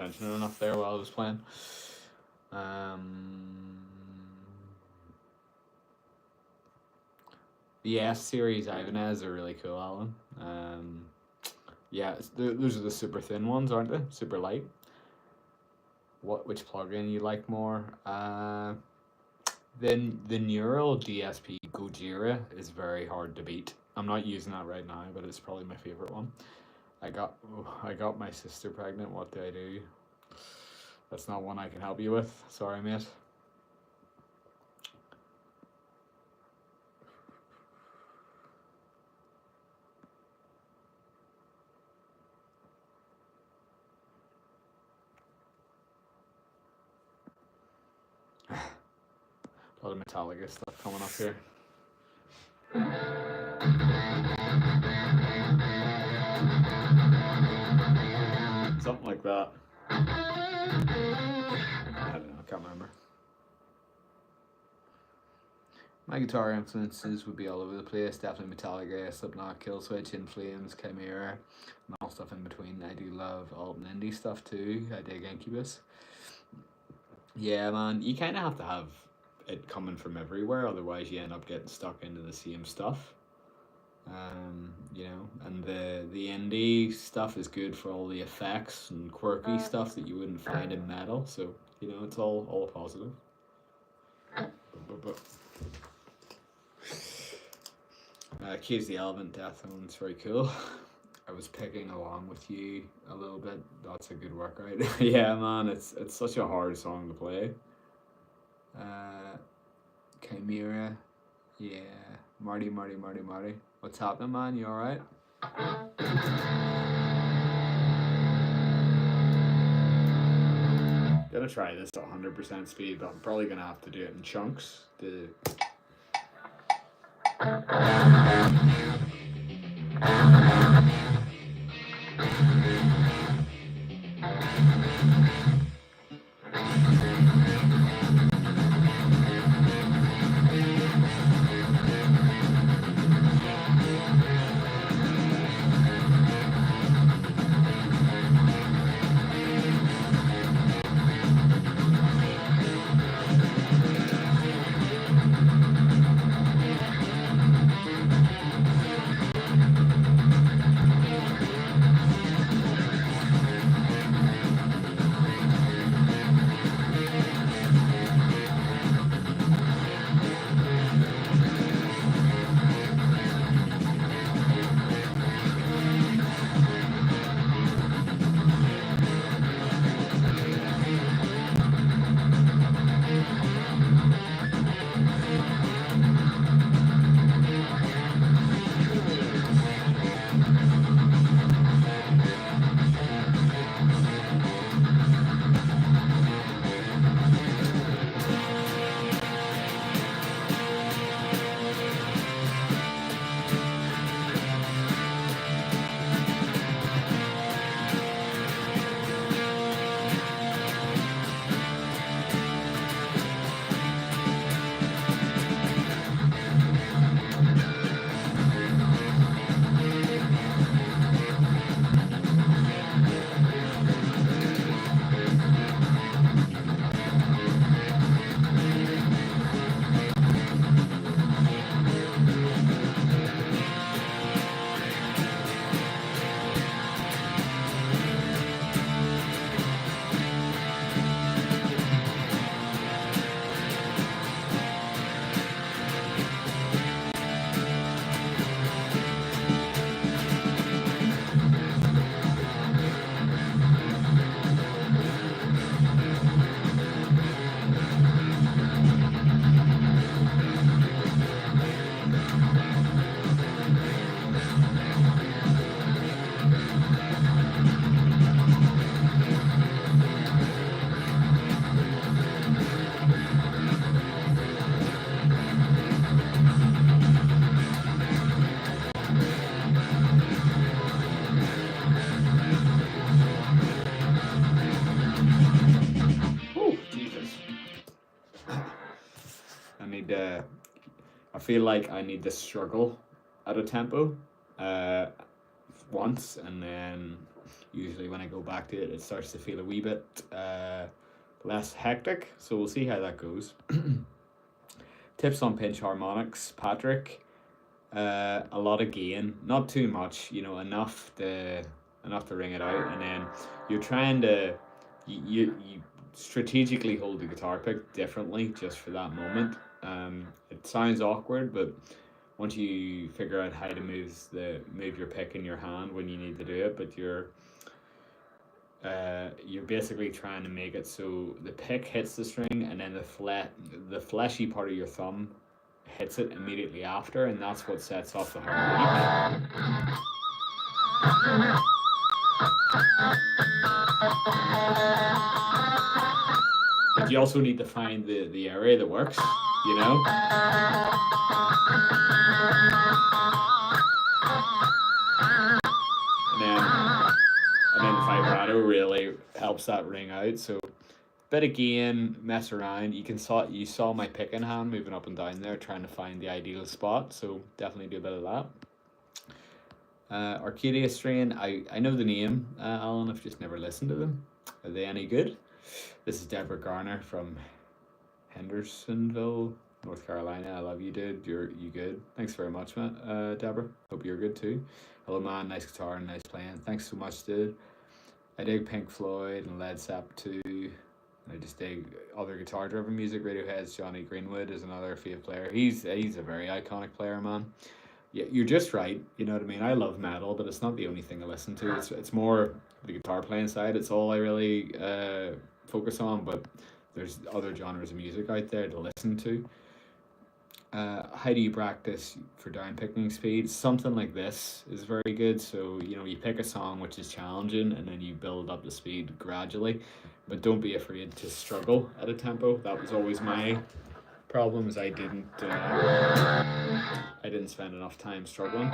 mentioning enough there while I was playing. The S series Ibanez are really cool, Alan. Yeah, those are the super thin ones, aren't they? Super light. Which plugin you like more? Then the Neural DSP Gojira is very hard to beat. I'm not using that right now, but it's probably my favorite one. I got my sister pregnant. What do I do? That's not one I can help you with. Sorry, mate. A lot of Metallica stuff coming up here. Something like that. I don't know, I can't remember. My guitar influences would be all over the place. Definitely Metallica, Slipknot, Killswitch, In Flames, Chimera, and all stuff in between. I do love alt and indie stuff too. I dig Incubus. Yeah, man, you kind of have to have it coming from everywhere, otherwise you end up getting stuck into the same stuff. You know, and the indie stuff is good for all the effects and quirky stuff that you wouldn't find in metal. So you know, it's all positive. Keys the Elephant Death One's very cool. I was picking along with you a little bit. That's a good workout. Yeah, man, it's such a hard song to play. Chimera, yeah. Marty. What's happening, man? You alright? Gonna try this at 100% speed, but I'm probably gonna have to do it in chunks. I feel like I need to struggle at a tempo once, and then usually when I go back to it, it starts to feel a wee bit less hectic. So we'll see how that goes. Tips on pinch harmonics, Patrick. A lot of gain, not too much, enough to ring it out, and then you're trying to you strategically hold the guitar pick differently just for that moment. It sounds awkward, but once you figure out how to move your pick in your hand when you need to do it, but you're basically trying to make it so the pick hits the string, and then the fleshy part of your thumb hits it immediately after, and that's what sets off the harmony. But you also need to find the area that works, And then the vibrato really helps that ring out. So bit of gain, mess around. You saw my picking hand moving up and down there, trying to find the ideal spot. So definitely do a bit of that. Arcadia Strain, I know the name, Alan. I've just never listened to them. Are they any good? This is Deborah Garner from Hendersonville, North Carolina. I love you, dude. You good? Thanks very much, man. Deborah. Hope you're good too. Hello, man. Nice guitar and nice playing. Thanks so much, dude. I dig Pink Floyd and Led Zeppelin too. I just dig other guitar-driven music. Radiohead's Johnny Greenwood is another fave player. He's a very iconic player, man. Yeah, you're just right. You know what I mean? I love metal, but it's not the only thing I listen to. It's more the guitar playing side. It's all I really focus on. But there's other genres of music out there to listen to. How do you practice for down picking speed? Something like this is very good. So you pick a song which is challenging, and then you build up the speed gradually. But don't be afraid to struggle at a tempo. That was always my problem, is I didn't spend enough time struggling.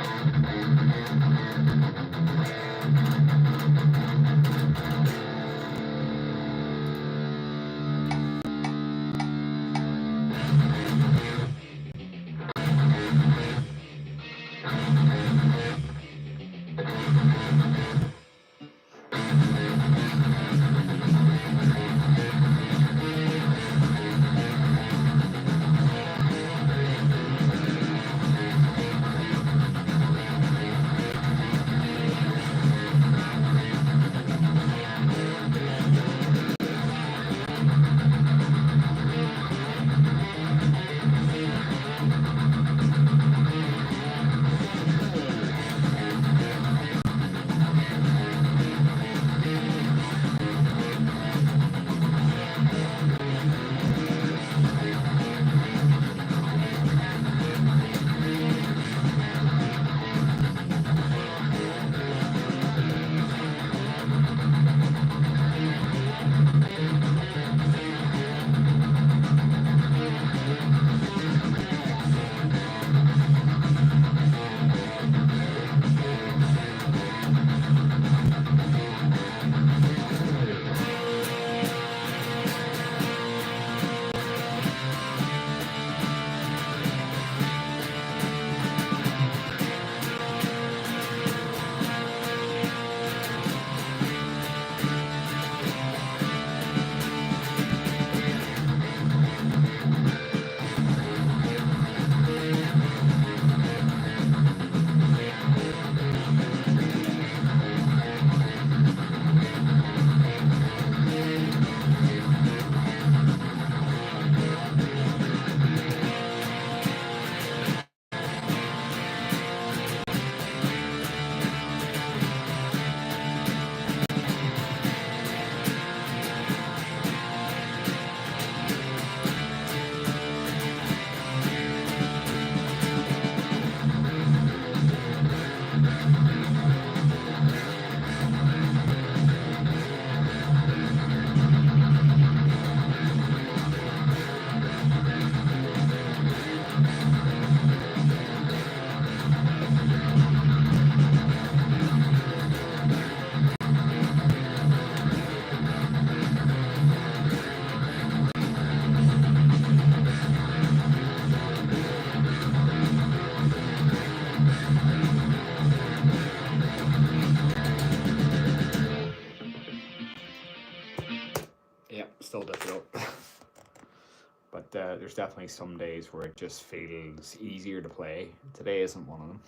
there's definitely some days where it just feels easier to play. Today isn't one of them.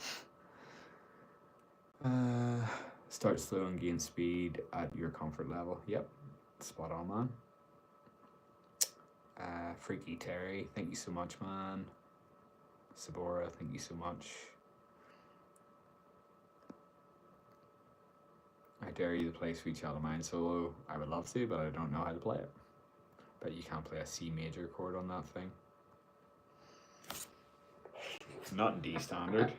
Start slow and gain speed at your comfort level. Yep, spot on, man. Freaky Terry, thank you so much, man. Sabora, thank you so much. I dare you to play Sweet Child of Mine solo. I would love to, but I don't know how to play it. But you can't play a C major chord on that thing. Not in D standard.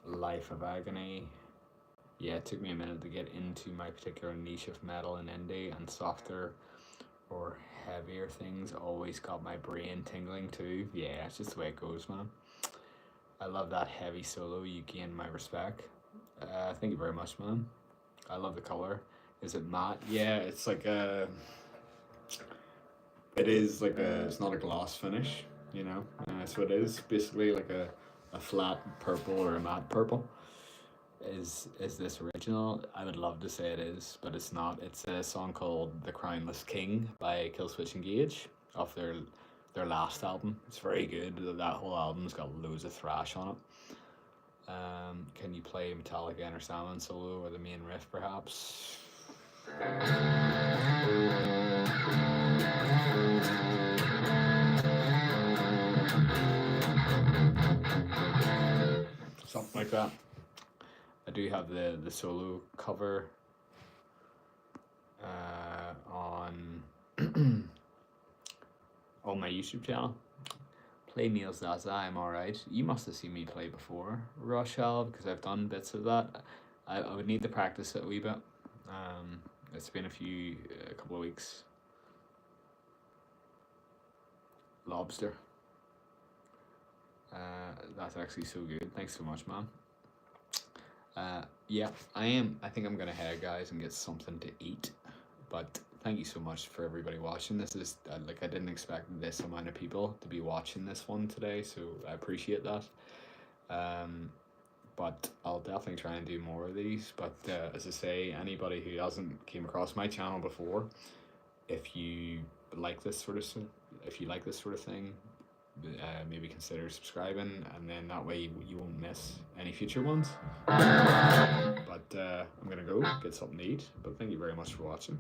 Life of Agony. Yeah, it took me a minute to get into my particular niche of metal and indie, and softer or heavier things always got my brain tingling too. Yeah, it's just the way it goes, man. I love that heavy solo. You gain my respect. Thank you very much, man. I love the color. Is it matte? Yeah, it's like a. It is like a. It's not a gloss finish, you know. So it is basically like a flat purple or a matte purple. Is this original? I would love to say it is, but it's not. It's a song called "The Crownless King" by Killswitch Engage off their last album. It's very good. That whole album's got loads of thrash on it. Can you play Metallica Enter Sandman solo or the main riff, perhaps? Something like that. I do have the solo cover on on my YouTube channel. Play Neil Zaza, I'm alright. You must have seen me play before, Rochelle, because I've done bits of that. I would need to practice it a wee bit. It's been a couple of weeks. Lobster. That's actually so good. Thanks so much, man. Yeah, I think I'm gonna head, guys, and get something to eat. But thank you so much for everybody watching. This is like, I didn't expect this amount of people to be watching this one today, so I appreciate that. But I'll definitely try and do more of these. But as I say, anybody who hasn't came across my channel before, if you like this sort of thing, maybe consider subscribing, and then that way you won't miss any future ones. But I'm gonna go get something to eat. But thank you very much for watching.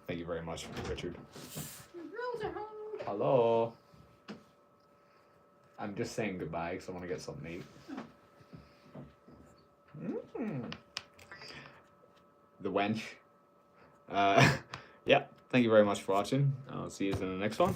Thank you very much, Richard. Hello. I'm just saying goodbye because I want to get something to eat. The wench. Yeah, thank you very much for watching. I'll see you in the next one.